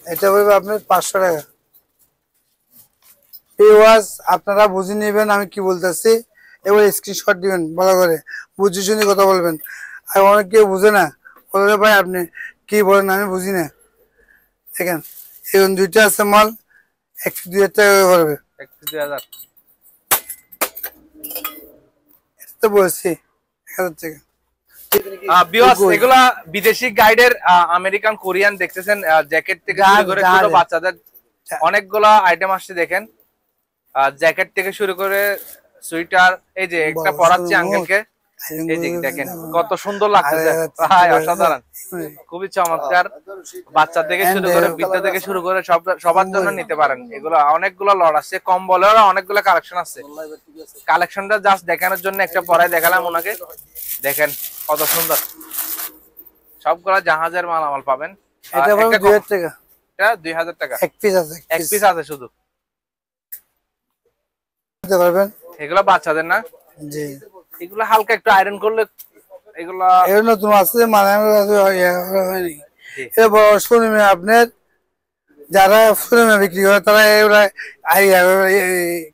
এটা পড়বে আপনার 500 টাকা। ভিউয়ার্স আপনারা বুঝে নেবেন আমি কি বলতেছি, এবার স্ক্রিনশট দিবেন ভালো করে, বুঝে শুনে কথা বলবেন। আর অনেক কেউ বুঝে না, বলবে ভাই আপনি কি বলেন আমি বুঝি না। দেখেন এখন দুইটা আছে মাল, 1 2000 টাকা করে পড়বে। 2000 এটা তো বলছি 1000 টাকা। ভিউয়ার্স এগুলা বিদেশি গাইডের আমেরিকান কোরিয়ান দেখতেছেন, জ্যাকেট থেকে শুরু করে ছোট বাচ্চাদের অনেকগুলা আইটেম আসছে দেখেন। জ্যাকেট থেকে শুরু করে সুইটার, এই যে একটা পরাচ্ছি আঙ্কেলকে, এই যে দেখেন কত সুন্দর লাগতেছে ভাই, অসাধারণ, খুবই চমৎকার। বাচ্চা থেকে শুরু করে বৃদ্ধ থেকে শুরু করে সবার জন্য নিতে পারেন। এগুলো অনেকগুলো লট আছে, কম্বলের অনেকগুলো কালেকশন আছে। কালেকশনটা জাস্ট দেখানোর জন্য একটা পরায় দেখালাম ওনাকে, দেখেন কত সুন্দর। সবগুলা জাহাজের মালামাল পাবেন। এটা 2000 টাকা। এটা 2000 টাকা। এক পিস আছে, এক পিস আছে শুধু। দিতে পারবেন। এগুলা বাচ্চাদের না? জি। এগুলো হালকা একটু আয়রন করলে এগুলা এর নতুন আছে, মানে হয়নি। এটা বড় শোরুমে আপনার যারা শোরুমে বিক্রি করে তারা এগুলা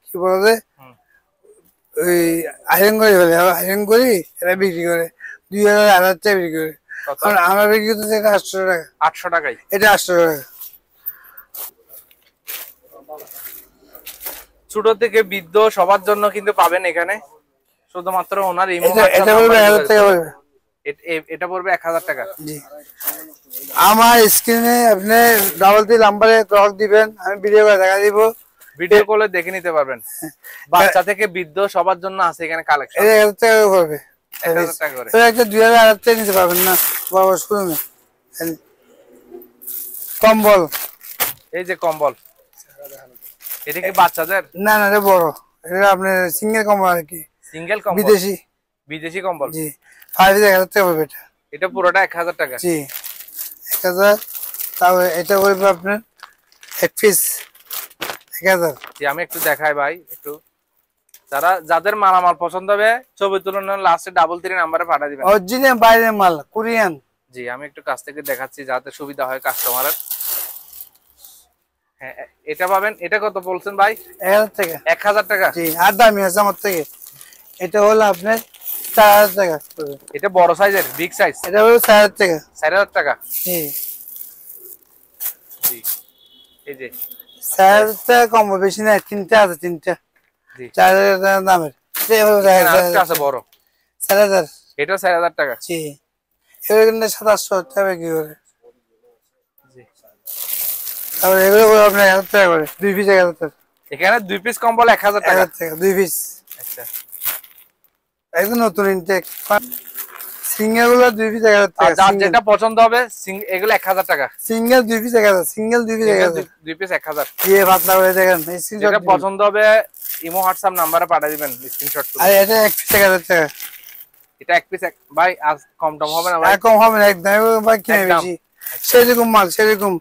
কি বলে ওই আয়রন করে ফেলে, আয়রন করি এরা বিক্রি করে 2000 1000 টাকা বিক্রি করে। আমরা বিক্রি করতেছি 800 টাকা। 800 টাকাই এটা 800 টাকা। ছোট থেকে বৃদ্ধ সবার জন্য কিন্তু পাবেন এখানে, শুধুমাত্র ওনার এই এটা পড়বে 1000 টাকা পড়বে। এটা পড়বে 1000 টাকা। জি। আমার স্ক্রিনে আপনি ডাবল 3 নাম্বারে ক্লক দিবেন, আমি ভিডিও করে দেখা দিব, ভিডিও কলে দেখে নিতে পারবেন। বাচ্চা থেকে বৃদ্ধ সবার জন্য আছে এখানে কালেকশন। এটা 1000 টাকা পড়বে। 1000 টাকা করে। এটা একটা 2000 টাকা নিতে পারবেন না বাবা শুনুন। কম্বল, এই যে কম্বল, এটা কি বাচ্চাদের? না না এটা বড়, এটা আপনার সিঙ্গেল কম্বল আর কি, সিঙ্গেল কম্বল, বিদেশি। বিদেশি কম্বল। জি 5000 টাকা পড়বে এটা। এটা পুরোটা 1000 টাকা। জি 1000। তারপরে এটা পড়বে আপনার এক পিস 1000। জি আমি একটু দেখাই ভাই, একটু যাদের মালামাল পছন্দ হবে ছবি তুলে লাস্টে 33 নাম্বারে পাঠিয়ে দিবেন। অরিজিনাল বাইরের মাল, কোরিয়ান। জি আমি একটু কাছ থেকে দেখাচ্ছি যাতে সুবিধা হয় কাস্টমারের। হ্যাঁ এটা পাবেন। এটা কত বলছেন ভাই? 1000 টাকা। 1000 টাকা। জি আর দামি আছে আমার থেকে। এটা হলো আপনার 4000 টাকা। এটা বড় সাইজের, বিগ সাইজ। এটা হলো 4000 টাকা। 4000 টাকা। জি জি এই যে 4000 টাকা কম বেশি না, তিনটা আছে, তিনটা। জি 4000 টাকা দামের। আরেকটা আছে বড়, 4000। এটা 4000 টাকা। জি এগুলো কিন্তু 2700 টাকা কি করে। জি তারপরে এগুলো আপনার 1000 টাকা করে, 2 পিস 1000 টাকা। এখানে 2 পিস কম্বল 1000 টাকা। 1000 টাকা 2 পিস। আচ্ছা একদম নতুন ইনটেক। সিঙ্গেল গুলো 2 পিস 1000 টাকা। যার যেটা পছন্দ হবে এগুলো 1000 টাকা। Single 2 piece 1000, single 2 piece 1000। 2 piece 1000। দিয়ে পাতলা করে দেখেন, যেটা পছন্দ হবে ইমো হোয়াটসঅ্যাপ নাম্বারে পাঠিয়ে দিবেন স্ক্রিনশট করে। আর এটা 1 পিস 1000 টাকা। এটা এক পিস ভাই আজ কম টম হবে না ভাই? কম হবে না একদম, ভাই কিনে বেশি সেরকম মাল, সেরকম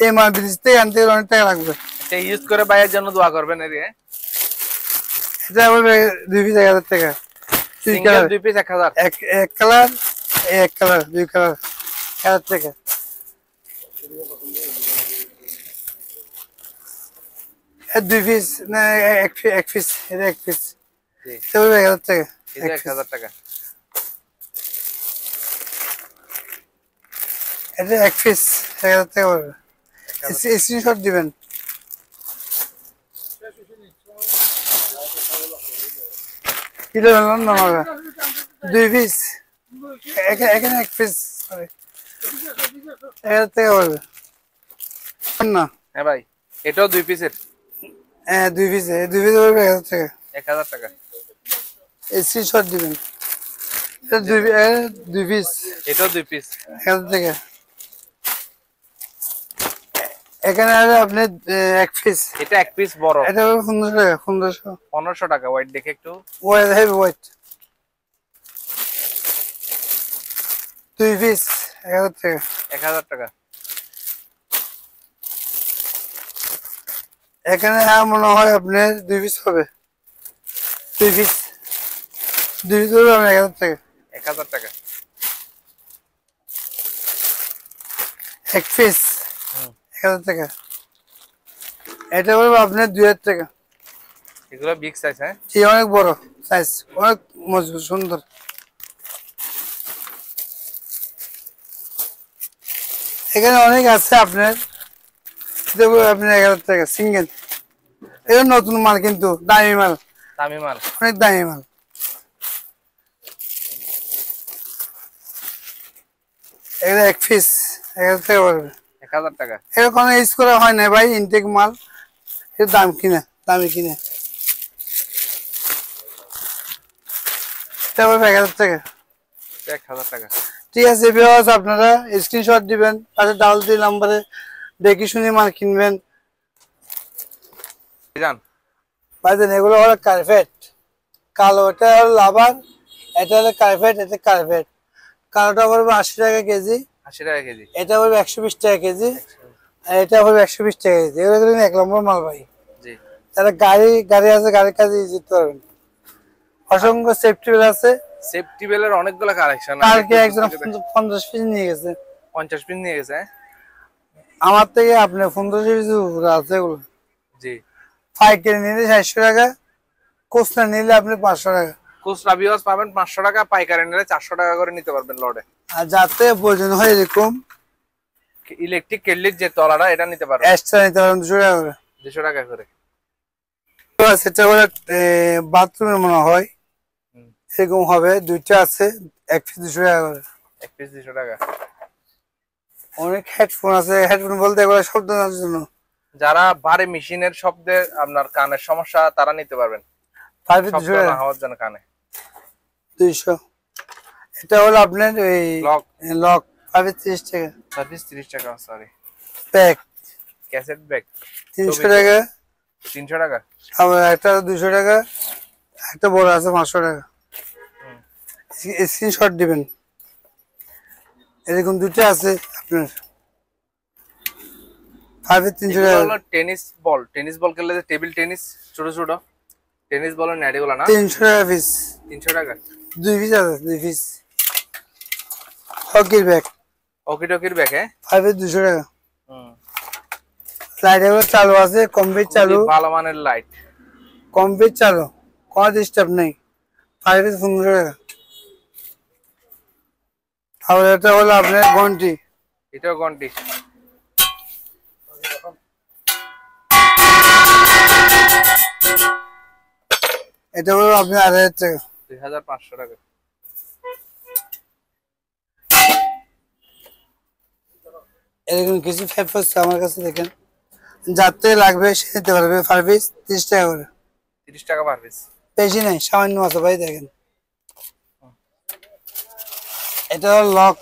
এই মাল বিদেশ থেকে আনতে অনেক টাকা লাগবে। এটা ইউজ করে ভাইয়ের জন্য দোয়া করবেন। এটা হবে 2 পিস 1000 টাকা। Single 2 piece 1000। এক কালার, এক কালার, 2 কালার 1000 টাকা। এর 2 পিস না এক পিস, এটা 1 পিস। জি এটা হবে 1000 টাকা। এটা 1000 টাকা। এটা 1 পিস 1000 টাকা পড়বে। স্ক্রিনশট দিবেন। কিলো হলো না হবে 2 পিস এখানে 1 পিস সরি এর থেকে হবে না হ্যাঁ ভাই, এটাও 2 পিসের 2 পিস 2 পিস হবে 1000 টাকা 1000 টাকা। স্ক্রিনশট দিবেন এটা 2 পিস এটাও 2 পিস 1000 টাকা এখানে আছে আপনি 1 পিস এটা 1 পিস বড়, এটা হবে 1500 টাকা 1500 1500 টাকা। ওয়াইট দেখে একটু। ওয়েট হেভি ওয়েট 2 পিস 1000 টাকা 1000 টাকা। এখানে মনে হয় আপনার 2 পিস হবে 2 পিস 2 পিস হবে 1000 টাকা 1000 টাকা। 1 পিস 1000 টাকা এটা হবে আপনার 2000 টাকা এগুলো বিগ সাইজ। হ্যাঁ, জি অনেক বড় সাইজ অনেক মজবুত সুন্দর এখানে অনেক আছে আপনার দেবো আপনার 1000 টাকা সিঙ্গেল এটা নতুন মাল কিন্তু দামি মাল দামি মাল। অনেক দামি মাল এটা 1 পিস 1000 টাকা পড়বে 1000 টাকা। এটা কোনো ইউজ করা হয় না ভাই ইনটেক মাল এর দাম কিনা দামি কিনা এটা পড়বে 1000 টাকা 1000 টাকা। ঠিক আছে ভিউয়ার্স আপনারা স্ক্রিনশট দিবেন পাশে ডাল দিয়ে নম্বরে দেখি শুনে মাল কিনবেন জান ভাইজান এগুলো হলো কার্পেট কালো এটা হলো লাভার এটা হলো কার্পেট এটা কার্পেট কালোটা পড়বে 80 টাকা কেজি 80 টাকা কেজি। এটা পড়বে 120 টাকা কেজি আর এটা পড়বে 120 টাকা কেজি এগুলো কিন্তু 1 নম্বর মাল ভাই জি। যারা গাড়ি আছে গাড়ির কাজে ইউজ করতে পারবেন অসংখ্য সেফটি বেল আছে সেফটি বেলের অনেকগুলো কালেকশন আছে। কালকে একজন 50 পিস নিয়ে গেছে 50 পিস নিয়ে গেছে। হ্যাঁ? আমার থেকে আপনার 1500 পিস উপরে আছে এগুলো জি। পাইকারি নিলে 700 টাকা খুচরা নিলে আপনি 500 টাকা খুচরা ভিউয়ার্স পাবেন 500 টাকা, পাইকারি নিলে 400 টাকা করে নিতে পারবেন লটে। আর যাতে প্রয়োজন হয় এরকম ইলেকট্রিক কেটলির যে তলাটা এটা নিতে পারবেন এক্সট্রা নিতে পারেন 200 টাকা করে 200 টাকা করে। তো সেটা হলো বাথরুমের মনে হয় এরকম হবে দুইটা আছে 1 পিস 200 টাকা করে 1 পিস 200 টাকা। অনেক হেডফোন আছে হেডফোন বলতে এগুলো শব্দ নেওয়ার জন্য যারা ভারী মেশিনের শব্দে আপনার কানের সমস্যা তারা নিতে পারবেন, 5 পিস শব্দ 200 না টাকা হওয়ার জন্য কানে। 200 এটা হলো আপনার এই লক লক 5 পিস 30 টাকা সার্ভিস 30 টাকা। সরি, প্যাক ক্যাসেট ব্যাগ 300 টাকা 300 টাকা। আবার একটা 200 টাকা একটা বড় আছে 500 টাকা স্ক্রিনশট দিবেন এরকম দুটো আছে আপনার 5 পিস 300 এগুলো টাকা হলো টেনিস বল খেললে যে টেবিল টেনিস ছোট ছোট টেনিস বলের নেট এগুলো না 300 টাকা পিস 300 টাকা। 2 পিস আছে 2 পিস হকির ব্যাগ ওকি টকির ব্যাগ। হ্যাঁ, 5 পিস 200 টাকা হুম, লাইট এগুলো চালু আছে কমপ্লিট চালু খুবই ভালো মানের লাইট। কমপ্লিট চালু কোনো ডিস্টার্ব নেই 5 পিস 1500 টাকা আর এটা হলো আপনার ঘন্টি এটাও ঘন্টি এটা হলো আপনার 2500 টাকা 2500 টাকা। এরকম কিছু ফেফস আমার কাছে দেখেন যাতে লাগবে সে নিতে পারবে 5 পিস 30 টাকা করে 30 টাকা পার পিস। বেশি নাই সামান্য আছে ভাই দেখেন এটা লক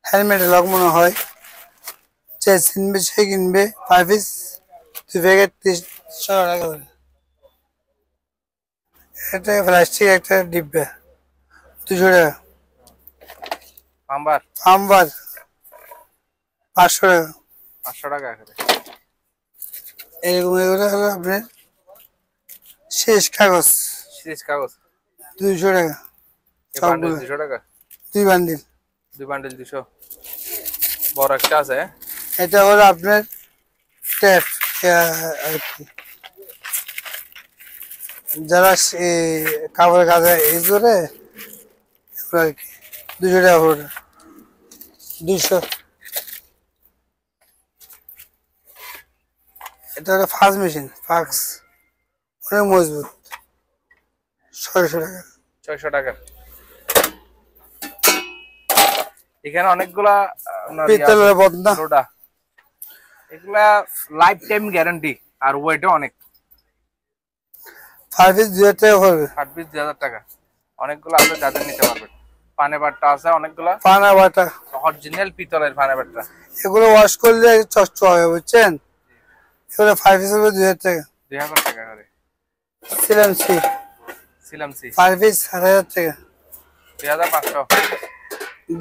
হেলমেট লক মনে হয় যে কিনবে সে কিনবে 5 পিস 2 প্যাকেট 30 টাকা করে এটা প্লাস্টিক একটা ডিব্বা 200 টাকা নাম্বার আমবার 500 টাকা 500 টাকা করে। এরকম এগুলো হলো আপনার শেষ কাগজ সিরিজ কাগজ 200 টাকা এই বান্ডেল সবগুলো 200 টাকা। 2 বান্ডিল 2 বান্ডেল 200। বড় একটা আছে। এটা হলো আপনার ট্যাপ আর কি যারা কাপড়ের কাজে ইউজ করে এগুলো আর কি 200 টাকা করে 200 এটা হলো ফাক্স মেশিন ফাক্স অনেক মজবুত 600 টাকা। 600 টাকা। এখানে অনেকগুলা আপনার পিতলের বদনা। লোডা, এগুলা লাইফ টাইম গ্যারান্টি আর ওয়েটও অনেক। 5 পিস 2000 টাকা পড়বে। 8 পিস 2000 টাকা। অনেকগুলো আছে যাদের নিতে পারবেন। পানে বাট্টা আছে অনেকগুলা, পানা বাটা অরিজিনাল পিতলের পানে বাট্টা। এগুলো ওয়াশ করলে চকচক হবে বুঝছেন। এগুলো 5 পিস হবে 2000 টাকা। 2000 টাকা করে। সিলামসি সিলামসি 5 পিস 8000 টাকা। 2500।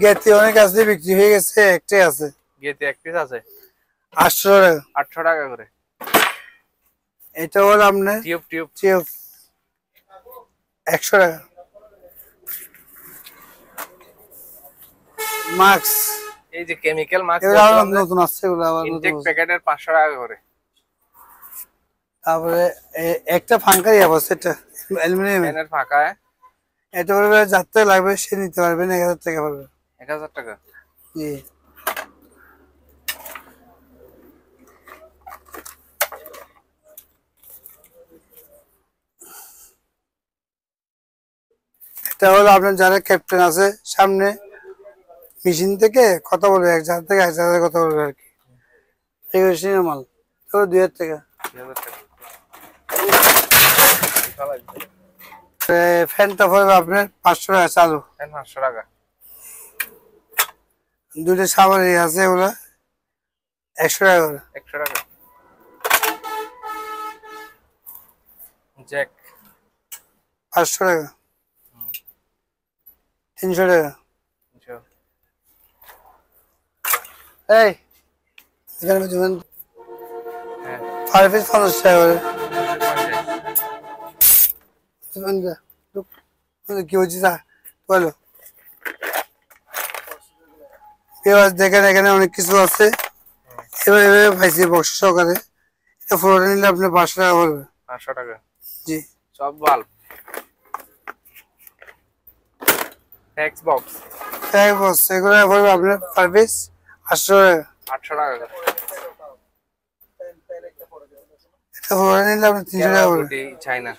গেতি অনেক আছে, বিক্রি হয়ে গেছে, একটাই আছে। গেতে এক পিস আছে 800 টাকা। 800 টাকা করে। এটা হলো আপনার টিউব টিউব টিউব 100 টাকা। মাস্ক এই যে কেমিক্যাল মাস্ক এগুলো আবার নতুন আসছে, এগুলো আবার নতুন ইনটেক আসছে। প্যাকেটের 500 টাকা করে। তারপরে একটা ফাঙ্কারি আছে, এটা অ্যালুমিনিয়াম। ফ্যানের ফাঁকা এটা বলবে যাতে লাগবে সে নিতে পারবেন, 1000 টাকা পড়বে। 1000 টাকা। জি। এটা হলো আপনার যারা ক্যাপ্টেন আছে সামনে মেশিন থেকে কথা বলবে, এক জায়গা থেকে এক জায়গায় কথা বলবে আর কি। এগুলো সিনেমা মাল, তো 2000 টাকা। 2000 টাকা। ফ্যানটা পড়বে আপনার 500 টাকা চালু। ফ্যান 500 টাকা। দুটো সাবান আছে এগুলো 100 টাকা করে। 100 টাকা। জ্যাক 500 টাকা। 300 টাকা। এই এখানে দেবেন হ্যাঁ 5 পিস 50 টাকা করে। দেবেন যা কি হচ্ছে তা বলো। এবার দেখেন এখানে অনেক কিছু আছে। এবার এভাবে পাইছি বক্স সহকারে। এটা ফ্লোরে নিলে আপনি 500 টাকা পড়বে। 500 টাকা। জি। সব বাল্ব ট্যাক্স বক্স এক বক্স এগুলো পড়বে আপনার 5 পিস 800 টাকা। 800 টাকা করে। এটা ফ্লোরে নিলে আপনি 300 টাকা পড়বে। গুটি চাইনা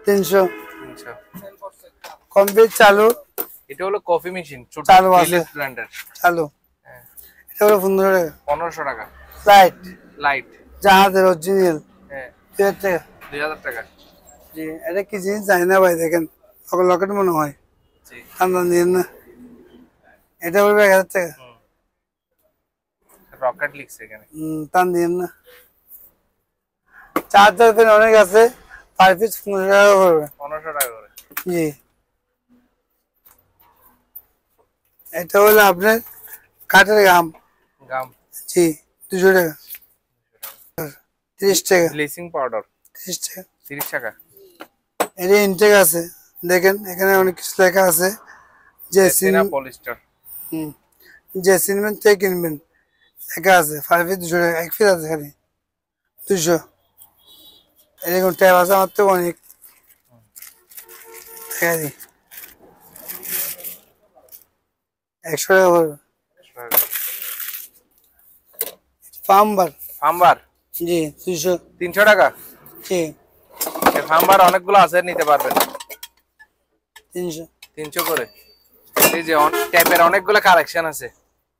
300 300। কমপ্লিট চালু। এটা হলো কফি মেশিন ছোট চালু আছে। ফিলিপস ব্র্যান্ডের। চালু। হ্যাঁ এটা হলো 15 টাকা। 1500 টাকা। লাইট লাইট জাহাজের অরিজিনাল হ্যাঁ 2000 টাকা। 2000 টাকা। জি। এটা কি জিনিস জানি না ভাই, দেখেন লকেট মনে হয়। জি টান দিয়ে না, এটা বলবে 1000 টাকা। রকেট লিখছে এখানে। টান দিয়ে না। চার্জার ফ্যান অনেক আছে, 5 পিস 15 টাকা পড়বে। 1500 টাকা করে। জি। এটা হলো আপনার কাঠের গাম। গাম জি 200 টাকা। 30 টাকা। ব্লিচিং পাউডার 30 টাকা। 30 টাকা। এটা ইনটেক আছে, দেখেন এখানে অনেক কিছু লেখা আছে। সিনা পলিস্টার যে সিনবেন থেকে কিনবেন লেখা আছে। 5 পিস 200 টাকা। 1 পিস আছে খালি 200। এরকম ট্যাব আছে আমার তো অনেক। দেখা দিই 100 টাকা পড়বে। ফার্মবার ফার্মবার জি 200। 300 টাকা। জি এই ফার্মবার অনেকগুলো আছে নিতে পারবেন 300। 300 করে। এই যে ট্যাপের অনেকগুলো কালেকশন আছে।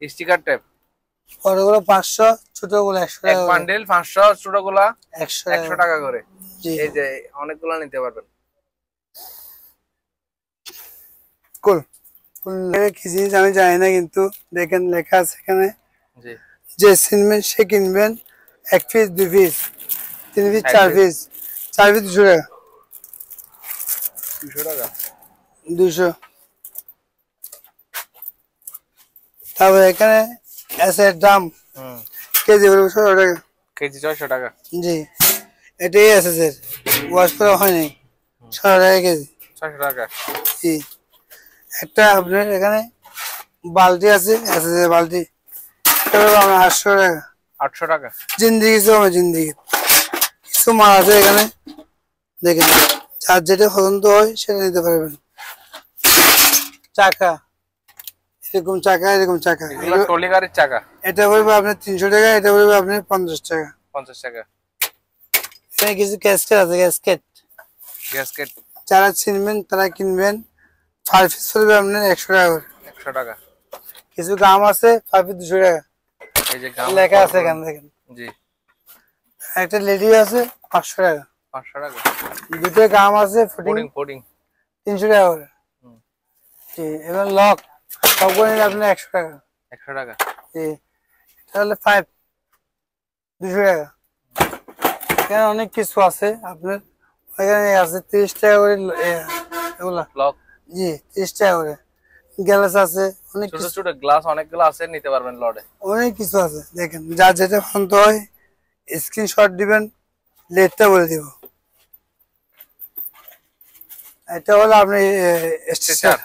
স্টিকার ট্যাপ বড়গুলো 500, ছোটগুলো 100 এক টাকা। বান্ডেল 500, ছোটগুলা 100 100 টাকা করে। জি। এই যে অনেকগুলো নিতে পারবেন। কুল কুল কি জিনিস আমি জানি না, কিন্তু দেখেন লেখা আছে এখানে। জি যে কিনবেন সে কিনবেন 1 piece 2 piece 3 piece 4 piece 4 piece 200 টাকা। 200 টাকা। 200। তারপরে এখানে এসের দাম কেজি পড়বে 600 টাকা। কেজি 600 টাকা। জি। এটাই এসের ওয়াশ করা হয়নি, 600 টাকা কেজি। 600 টাকা। জি। একটা আপনার এখানে বালতি আছে, এসের বালতি, এটা পড়বে আপনার 800 টাকা। 800 টাকা। জিন্দিগি হবে জিন্দিগি। কিছু মাল আছে এখানে, দেখেন যার যেটা পছন্দ হয় সেটা নিতে পারবেন। চাকা এরকম চাকা, এরকম চাকা। এগুলো ট্রলি গাড়ির চাকা। এটা পড়বে আপনার 300 টাকা, এটা পড়বে আপনার 50 টাকা। 50 টাকা। এখানে কিছু গ্যাসকেট আছে, গ্যাসকেট গ্যাসকেট যারা চিনবেন তারা কিনবেন। 5 পিস পড়বে আপনার 100 টাকা করে। 100 টাকা। কিছু গাম আছে 5 পিস 200 টাকা। এই যে গাম লেখা আছে এখানে দেখেন। জি। একটা লেডি আছে 500 টাকা। 500 টাকা। দুটো গাম আছে ফুটিং কোডিং 300 টাকা করে। জি, এবার লক সবগুলো নিলে আপনার 100 টাকা। 100 টাকা। জি, তাহলে 5 200 টাকা। এখানে অনেক কিছু আছে আপনার, এখানে আছে 30 টাকা করে এগুলা লক। জি 30 টাকা করে। গ্লাস আছে অনেক ছোট কিছু, ছোট গ্লাস অনেকগুলো আছে, নিতে পারবেন লটে। অনেক কিছু আছে দেখেন। যার যেটা পছন্দ হয় স্ক্রিনশট দিবেন, লেটটা বলে দিব। এটা হলো আপনি স্ট্রেচার,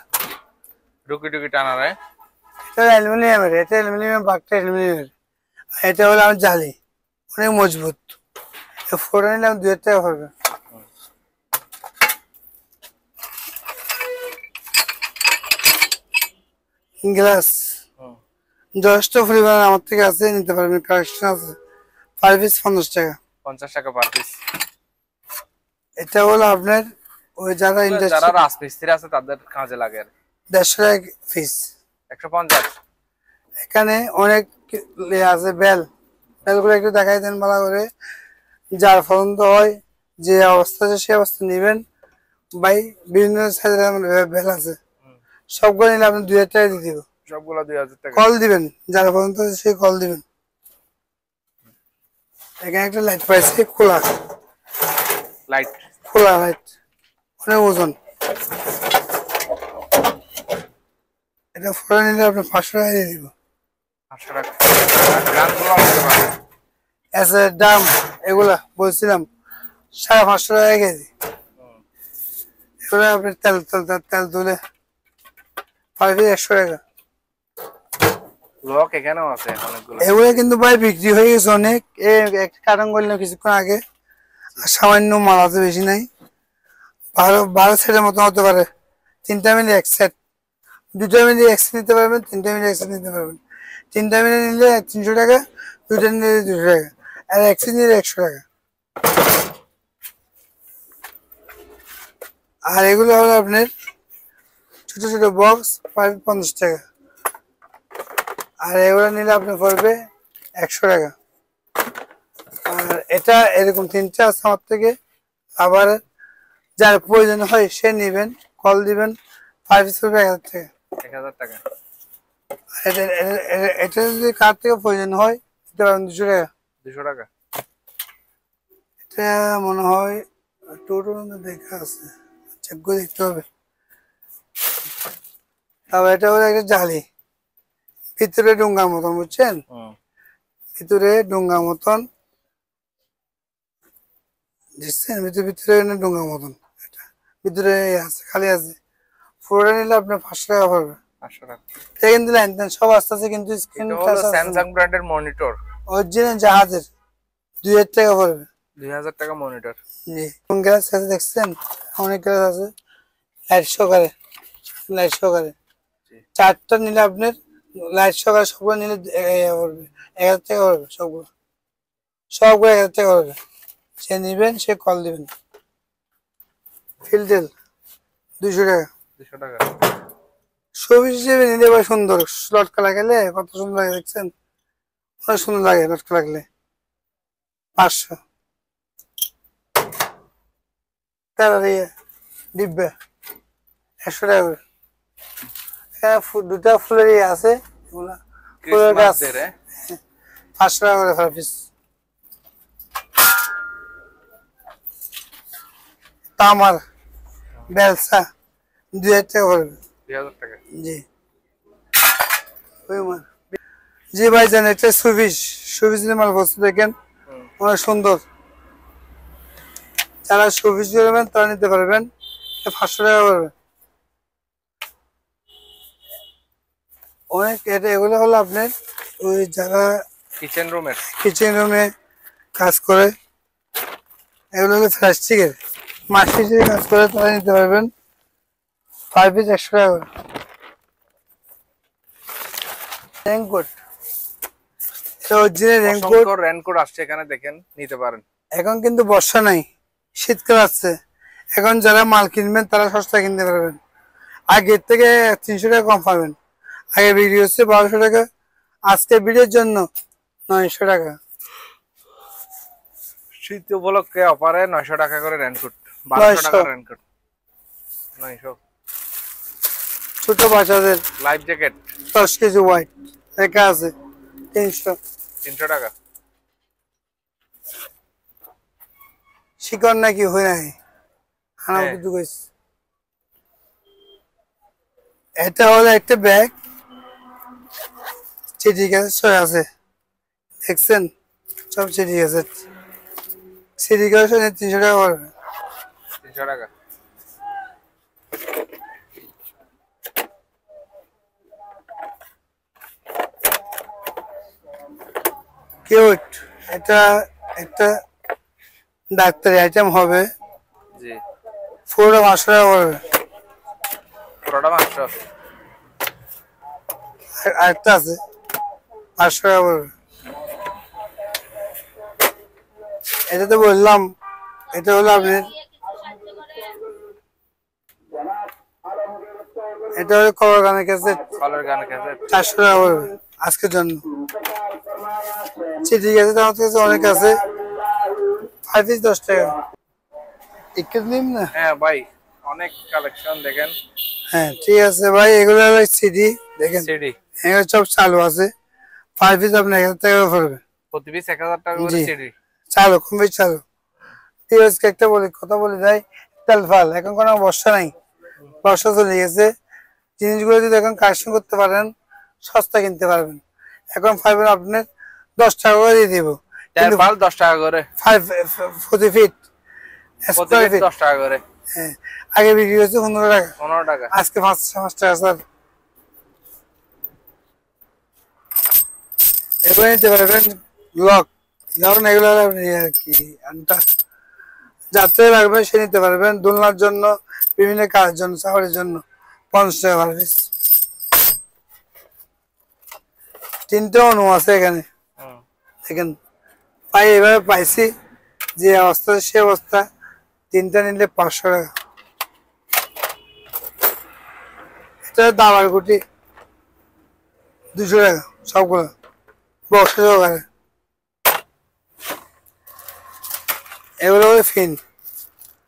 রুকি টুকি টানার। এটা অ্যালুমিনিয়ামের, এটা অ্যালুমিনিয়াম, বাগটা অ্যালুমিনিয়ামের। এটা হলো আমার জালি, অনেক মজবুত। ফোটা নিলাম 2000 টাকা পড়বে। গ্লাস 10টা পরিমাণ আমার থেকে আছে, নিতে পারবেন, কালেকশন আছে। 5 পিস 50 টাকা। 50 টাকা পার পিস। এটা হলো আপনার ওই যারা যারা ইন্ডাস্ট্রি রাজমিস্ত্রি আছে তাদের কাজে লাগে। 150 টাকা পিস। 150। এখানে অনেক আছে বেলগুলো একটু দেখাই দেন ভালো করে। যার পছন্দ হয় যে অবস্থা আছে সেই অবস্থা নিবেন ভাই। বিভিন্ন সাইজের বেল আছে, সবগুলো নিলে আপনি 2000 টাকা দিয়ে দিব। সবগুলো 2000 টাকা। কল দিবেন, যার পছন্দ আছে সেই কল দিবেন। এখানে একটা লাইট পাইছি খোলা, লাইট খোলা লাইট, অনেক ওজন। এটা ফোটা নিলে আপনি 500 টাকা দিয়ে দিব। 500 টাকা। গানগুলো নিতে পারবেন। এসে দাম এগুলা বলছিলাম 550 টাকা কেজি। এগুলো আপনি তেল তুলে 100 টাকা। লক এখানেও আছে অনেকগুলো। এগুলো কিন্তু ভাই বিক্রি হয়ে গেছে অনেক। একটা কার্টন করলাম কিছুক্ষণ আগে, আর সামান্য মাল আছে, বেশি নাই। 12 সেটের মতো হতে পারে। 3টা মিলে 1 সেট, 2টা মিলে 1 সেট নিতে পারবেন, 3টা মিলে 1 সেট নিতে পারবেন। 3টা মিলে নিলে 300 টাকা, 2টা নিলে 200 টাকা, আর 1 সেট নিলে 100 টাকা। আর এগুলো হলো আপনার ছোট ছোট বক্স 50 টাকা। আর এগুলো নিলে আপনার পড়বে 100 টাকা। আর এটা এরকম 3টা আছে আমার থেকে। আবার যার প্রয়োজন হয় সে নিবেন, কল দিবেন। 5 পিস পড়বে 1000 টাকা। 1000 টাকা। এটা যদি কার থেকে প্রয়োজন হয় দিতে পারেন 200 টাকা। 200 টাকা। এটা মনে হয় টোটো দেখা আছে, চেক করে দেখতে হবে। তারপর এটা হলো একটা জালি, ভিতরে ডুঙ্গার মতন, বুঝছেন? ভিতরে ডুঙ্গার মতন দেখছেন, ভিতরে ডুঙ্গার মতন। এটা ভিতরে আছে, খালি আছে। পুরোটা নিলে আপনার 500 টাকা পড়বে। 500 টাকা। এটা কিন্তু লাইন সব আসতে আছে, কিন্তু স্ক্রিন এটা হলো স্যামসাং ব্র্যান্ডের মনিটর। অরিজিনাল জাহাজের 2000 টাকা পড়বে। 2000 টাকা মনিটর। জি, কোন গ্লাস আছে দেখছেন? অনেক গ্লাস আছে, লাইট সহকারে, লাইট সহকারে। 4টা নিলে আপনার লাইট সহকারে সবগুলো নিলে পড়বে 1000 টাকা পড়বে। সবগুলো 1000 টাকা পড়বে। সে নিবেন সে কল দিবেন। ফিল্টেল 200 টাকা। 200 টাকা। শোপিস হিসেবে নিলে ভাই সুন্দর, লটকা লাগালে কত সুন্দর লাগে দেখছেন, অনেক সুন্দর লাগে লটকা লাগলে। 500 টাকা ডিব্বা 100 টাকা করে। এখানে 2টা ফুলের আছে, এগুলা ফুলের গাছ 500 টাকা করে পার পিস। তামার বেলসা 2000 টাকা পড়বে। 2000 টাকা। জি জি ভাই জান, এটা সুবিস মাল বস্তু দেখেন, অনেক সুন্দর। যারা সুবিস করবেন তারা নিতে পারবেন। 500 টাকা পড়বে। অনেক এটা এগুলো হলো আপনার ওই যারা কিচেন রুমে কাজ করে, এগুলো হলো প্লাস্টিকের মাটির কাজ করে, তারা নিতে পারবেন। 5 পিস 100 টাকা করে। রেইনকোট, রেইনকোট আসছে এখানে দেখেন, নিতে পারেন। এখন কিন্তু বর্ষা নাই, শীতকাল আসছে। এখন যারা মাল কিনবেন তারা সস্তা কিনতে পারবেন, আগের থেকে 300 টাকা কম পাবেন। আগে বিক্রি হচ্ছে 1200 টাকা, আজকে ভিডিওর জন্য 900 টাকা। শীত উপলক্ষে অফারে 900 টাকা করে রেনকোট, 1200 টাকা রেনকোট, 900। ছোট বাচ্চাদের লাইফ জ্যাকেট 10 কেজি হোয়াইট লেখা আছে 300 টাকা। শিকড় নাকি হয় নাই আমাকে দুগাইস। এটা হলো একটা ব্যাগ, ঠিক আছে, ছয় আছে, দেখছেন সব ঠিক আছে। সিটি করে 300 টাকা পড়বে। 300 টাকা। কিউট, এটা একটা ডাক্তারি আইটেম হবে। জি, পুরোটা 500 টাকা পড়বে। পুরোটা 500। আরেকটা আছে 500 টাকা পড়বে। এটা তো বললাম, এটা হলো আপনার, এটা হলো কলার গানের ক্যাসেট, কলার গান ক্যাসেট 400 টাকা পড়বে আজকের জন্য। ঠিক আছে, আমার কাছে অনেক আছে, 5 পিস 10 টাকা। একটু নিন না। হ্যাঁ ভাই, অনেক কালেকশন দেখেন। হ্যাঁ ঠিক আছে ভাই, এগুলো হলো সিডি, দেখেন সিডি এগুলো সব চালু আছে। 5 পিস আপনার 1000 টাকা পড়বে, প্রতি পিস 1000 টাকা করে জি। সিডি চালু, খুব বেশি চালু। ঠিক আছে, একটা বলি, কথা বলে যাই। তেলফাল এখন কোনো বর্ষা নাই, বর্ষা চলে গেছে। জিনিসগুলো যদি এখন কালেকশন করতে পারেন সস্তা কিনতে পারবেন। এখন পাইবেন আপনার 10 টাকা করে দিয়ে দিব, তেলপাল 10 টাকা করে, 5 প্রতি ফিট, প্রতি পিস 10 টাকা করে। হ্যাঁ, আগে বিক্রি হচ্ছে 15 টাকা, 15 টাকা। আজকে 5 টাকা স্যার। এবার নিতে পারবেন লক, যেমন এগুলো আর কি যাত্রায় রাখবেন সে নিতে পারবেন। দোলনার জন্য, বিভিন্ন কাজের জন্য, সাওয়ারের জন্য 50 টাকা পার পিস। 3টে অনু আছে এখানে, দেখেন পাই, এভাবে পাইছি যে অবস্থা সে অবস্থা। 3টা নিলে 500 টাকা। এটা দাবার গুটি 200 টাকা সবগুলো, বক্স সহকারে। এগুলো হলো ফিন,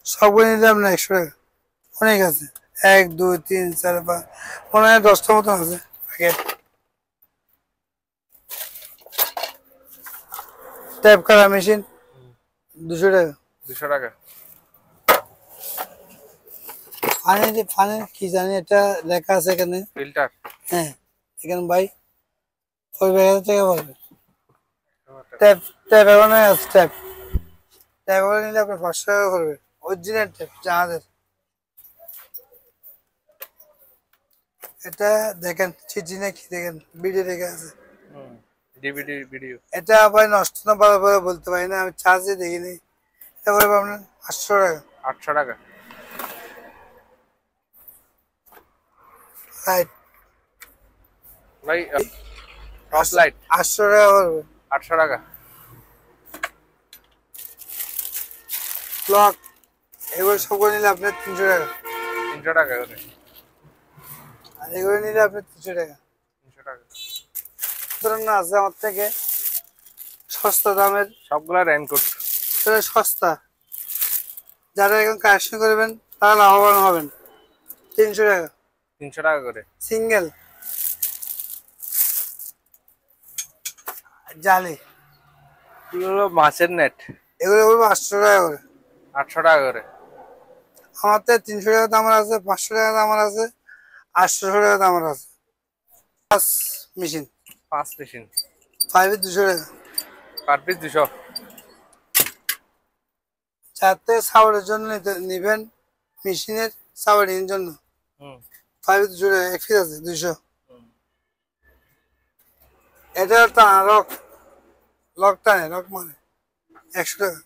সবগুলো নিলে আপনার 100 টাকা। অনেক আছে, 1 2 3 4 5, মনে হয় 10টার মতন আছে প্যাকেট। টাইপ করা মেশিন 200 টাকা। 200 টাকা। ফানি কি জানি, এটা লেখা আছে এখানে, ফিল্টার হ্যাঁ এখানে ভাই, ওই 1000 টাকা পড়বে। ট্যাপ ট্যাপ এখন আছে, ট্যাপ ট্যাপ করে নিলে আপনার 500 টাকা পড়বে। অরিজিনাল ট্যাপ জাহাজের। এটা দেখেন চিঠি নাকি, দেখেন ভিডিও দেখে আছে, ডিভিডি ভিডিও। এটা আবার নষ্ট না ভালো বলতে পারি না, আমি চার্জে দেখিনি। এটা পড়বে আপনার 800 টাকা। 800 টাকা। লাইট ভাই টপ লাইট 800 টাকা পড়বে। 800 টাকা। ক্লক এগুলো সব করে নিলে আপনার 300 টাকা। 300 টাকা করে। আর এগুলো নিলে আপনার 300 টাকা। 300 টাকা। ধরুন না আছে আমার থেকে সস্তা দামের, সবগুলা রেনকোট সেটা সস্তা। যারা এখন কালেকশন করবেন তারা লাভবান হবেন। 300 টাকা 300 টাকা করে। সিঙ্গেল। জালি এগুলো হলো মাছের নেট, এগুলো বলবো 800 টাকা করে। 800 টাকা করে। আমার তো 300 টাকা দামের আছে, 500 টাকা দামের আছে, 800 টাকা দামের আছে। পাঁচ মেশিন, 5 মেশিন 5 200 টাকা। Per piece 200। চারটে সাওয়ারের জন্য নিবেন, মেশিনের সাওয়ারিং জন্য 5 200 টাকা। এক পিস আছে 200। এটা তো লক, লক টানে, লক মানে 100 টাকা।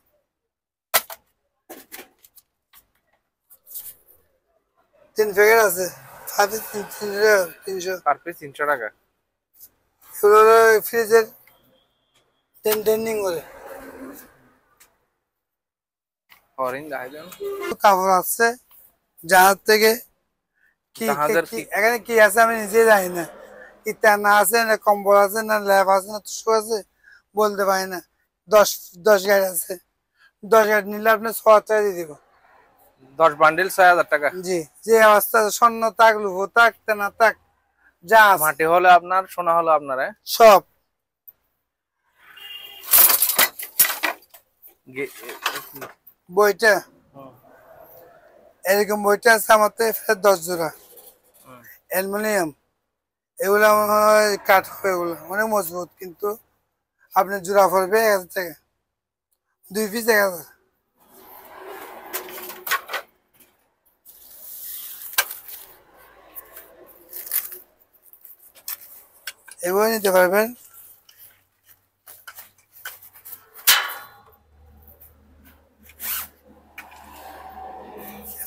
তিন প্যাকেট আছে, 5 300 টাকা, 300 পার পিস 300 টাকা। এগুলো ফ্রিজের ট্রেন্ডিং করে। হরিণ দাইলেন কাপড় আছে জাহাজ থেকে। কি জাহাজের কি এখানে কি আছে আমি নিজে জানি না। কি তেনা আছে না কম্বল আছে না ল্যাব আছে না তুষু আছে বলতে পারি না। 10 গাড়ি আছে, 10 গাড়ি নিলে আপনি 6,000 টাকা দিয়ে দিব। 10 বান্ডিল 6,000 টাকা। জি, যে অবস্থা স্বর্ণ থাক লুহো থাক তেনা থাক যা আছে মাটি হলে আপনার, সোনা হলে আপনার, সব। বইটা এরকম বইটা আছে আমার তো 10 জোড়া অ্যালুমিনিয়াম। এগুলো কাঠ হবে, এগুলো অনেক মজবুত, কিন্তু আপনি জোড়া পড়বে 1,000 টাকা, 2 পিস 1,000। এগুলো নিতে পারবেন।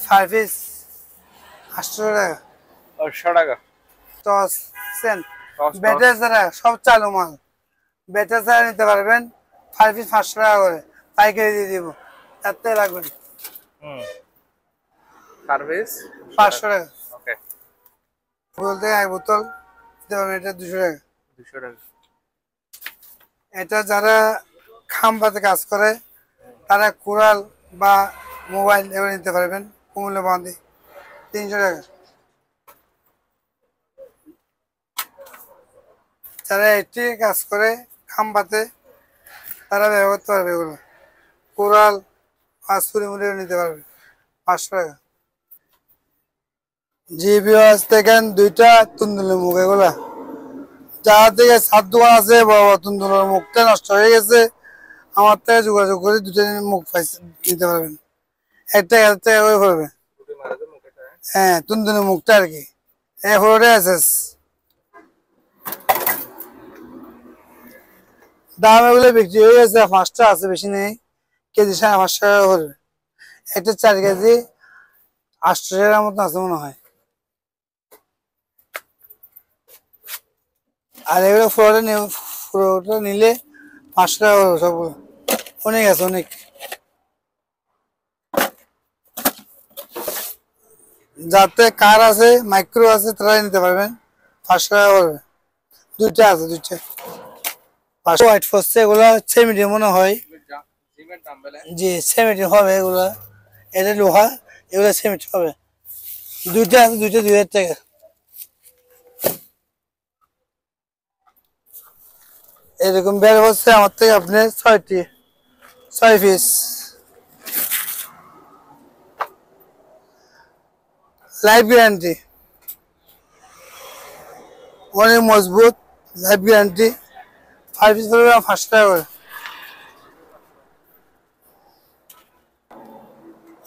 ফাইভ পিস 800 টাকা। 800 টাকা। টস সেন টস, ব্যাটার ছাড়া সব চালু মাল। ব্যাটার ছাড়া নিতে পারবেন 5 পিস 500 টাকা করে পাইকারি দিয়ে দিব। তার থেকে লাগবে না। সার্ভিস 500 টাকা। ওকে। বলতে এক বোতল দিতে পারবেন, এটা 200 টাকা। 200 টাকা। এটা যারা খাম্বাতে কাজ করে তারা কোরাল বা মোবাইল এগুলো নিতে পারবেন কুমুলে বাঁধে 300 টাকা। যারা এটি কাজ করে খাম্বাতে তারা ব্যবহার করতে পারবে এগুলো। কোরাল বা সুরিমুড়িও নিতে পারবে 500 টাকা। জিবিওস দেখেন 2টা তুন্দুলের মুখ, এগুলা যার থেকে 7 দোকান আছে বড় বড় তুন্দুলের মুখটা নষ্ট হয়ে গেছে, আমার থেকে যোগাযোগ করে 2টা মুখ পাইছে নিতে পারবেন। 1,000 টাকা করে পড়বে। হ্যাঁ, তুন্দুলের মুখটা আর কি। এরপরে আছে দাম, এগুলো বিক্রি হয়ে গেছে। 5টা আছে, বেশি নেই। কেজি 550 টাকা করবে। একটা 4 কেজি 800 টাকার মতো আছে মনে হয়। আর এগুলো ফ্লোরটা নিলে 500 টাকা করবে সবগুলো। অনেক আছে, অনেক। যাতে কার আছে মাইক্রো আছে তারাই নিতে পারবেন, 500 টাকা করবে। 2টা আছে, 2টা 500। হোয়াইট ফসছে এগুলো সেমিটি মনে হয়। জিমের ডাম্বেল জি, সেমিটি হবে এগুলা। এটা লোহা, এগুলো সেমিটি হবে। 2টা আছে, 2টা 2,000 টাকা। এরকম বের হচ্ছে আমার থেকে আপনি 6 পিস। লাইফ গ্যারান্টি, অনেক মজবুত। লাইফ গ্যারান্টি 5 পিস পড়বে 500 টাকা করে।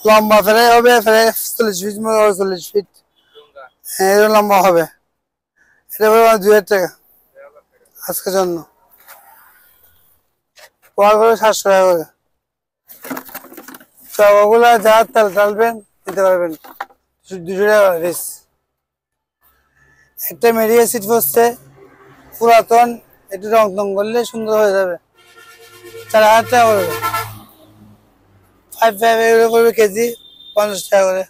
লম্বা ফেরাই হবে, ফেরাই 40 ফিট 40 ফিট। হ্যাঁ, এরকম লম্বা হবে। এটা পড়বে 2,000 টাকা আজকের জন্য। পর করে 700 টাকা করে। সবগুলা যা তেল টালবেন নিতে পারবেন 200 টাকা পিস। একটা মেডিকেল সিট পড়ছে পুরাতন, একটু রং টং করলে সুন্দর হয়ে যাবে, 4,000 টাকা করবে। 5 এগুলো করবে কেজি 50 টাকা করে।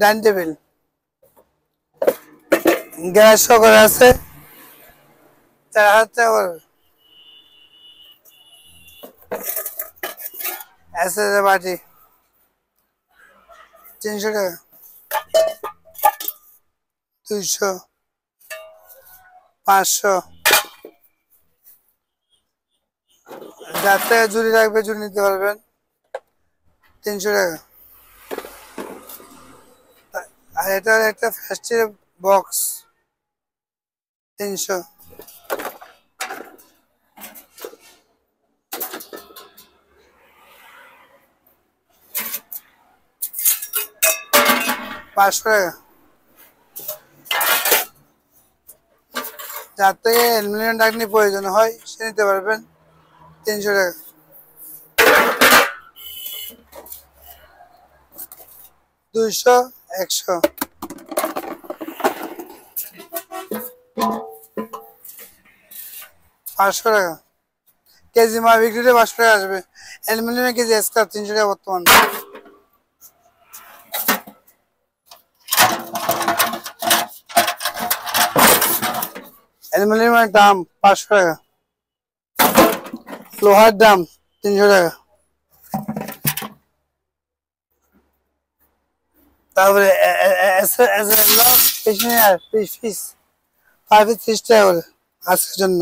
ডাইনিং টেবিল গ্যাস করে আছে, 4,000 টাকা করবে। বাটি 300 টাকা, 200, 500। যাতে জুড়ি রাখবে জুড়ি নিতে পারবেন 300 টাকা। আর এটা একটা ফ্যাস্টির বক্স 300। 500 টাকা। যার থেকে অ্যালুমিনিয়াম ডাকনি প্রয়োজন হয় সে নিতে পারবেন 300 টাকা। 200, 100। 500 টাকা কেজি। মা বিক্রিতে 500 টাকা আসবে। অ্যালুমিনিয়ামের কেজি স্ক্র্যাপ 300 টাকা বর্তমান। অ্যালুমিনিয়ামের দাম 500 টাকা, লোহার দাম 300 টাকা। তারপরে ফিশ 30 টাকা করে আজকের জন্য।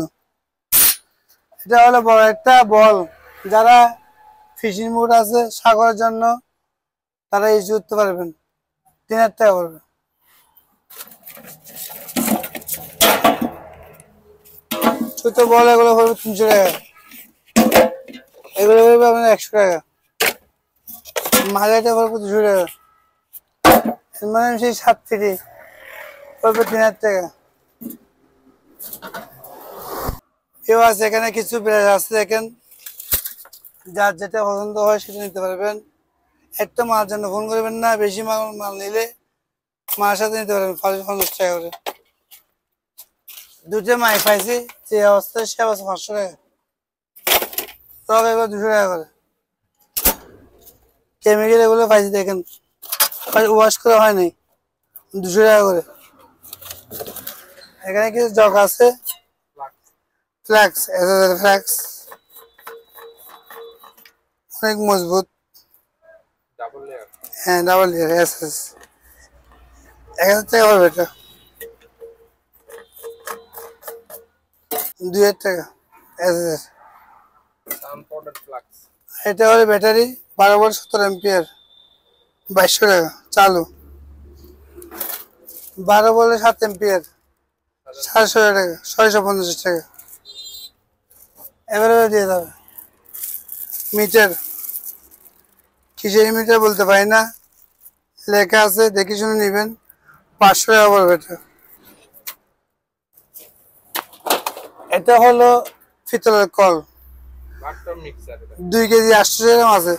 এটা হলো বড় একটা বল, যারা ফিশিং মুড আছে সাগরের জন্য তারা ইউজ করতে পারবেন, 3000 টাকা পড়বে। ছোট বল এগুলো পড়বে 300 টাকা, এগুলো পড়বে আপনার 100 টাকা, মাঝারিটা পড়বে 200 টাকা, মানে সেই 7 ফিটি পড়বে 3000 টাকা। কেউ আছে এখানে কিছু প্রাইস আছে দেখেন, যার যেটা পছন্দ হয় সেটা নিতে পারবেন। একটা মাল জন্য ফোন করবেন না, বেশি মাল নিলে মার সাথে নিতে পারবেন 50 টাকা করে। দুটো মাই পাইছি যে অবস্থায় সে অবস্থা 500 টাকা, তবে এবার 200 টাকা করে। কেমিক্যাল এগুলো পাইছি দেখেন, ওয়াশ করা হয় নাই, 200 টাকা করে। এখানে কিছু জগ আছে, ফ্ল্যাক্স ফ্ল্যাক্স অনেক মজবুত, হ্যাঁ ডাবল লেয়ার এসএস, 1000 টাকা পড়বে এটা, 2000 টাকা এসএস। এটা হলো ব্যাটারি 12 ভোল্ট 70 অ্যাম্পিয়ার, 2200 টাকা চালু, 12 ভোল্ট 7 অ্যাম্পিয়ার, 700 টাকা, 650 টাকা এভাবে দিয়ে যাবে। মিটার কিসের মিটার বলতে পারি না, লেখা আছে দেখে শুনে নেবেন, 500 টাকা পড়বে এটা। এটা হলো পিতলের কল, 2 কেজি 800 গ্রাম আছে,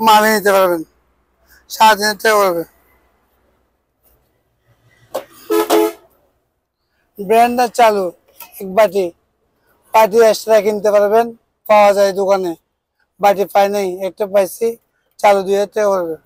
মালে নিতে পারবেন, 7,000 টাকা পড়বে। ব্র্যান্ডার চালু এক বাটি, বাটি এক্সট্রা কিনতে পারবেন, পাওয়া যায় দোকানে, বাটি পাই নাই, একটা পাইছি চালু, 2000 টাকা পড়বে।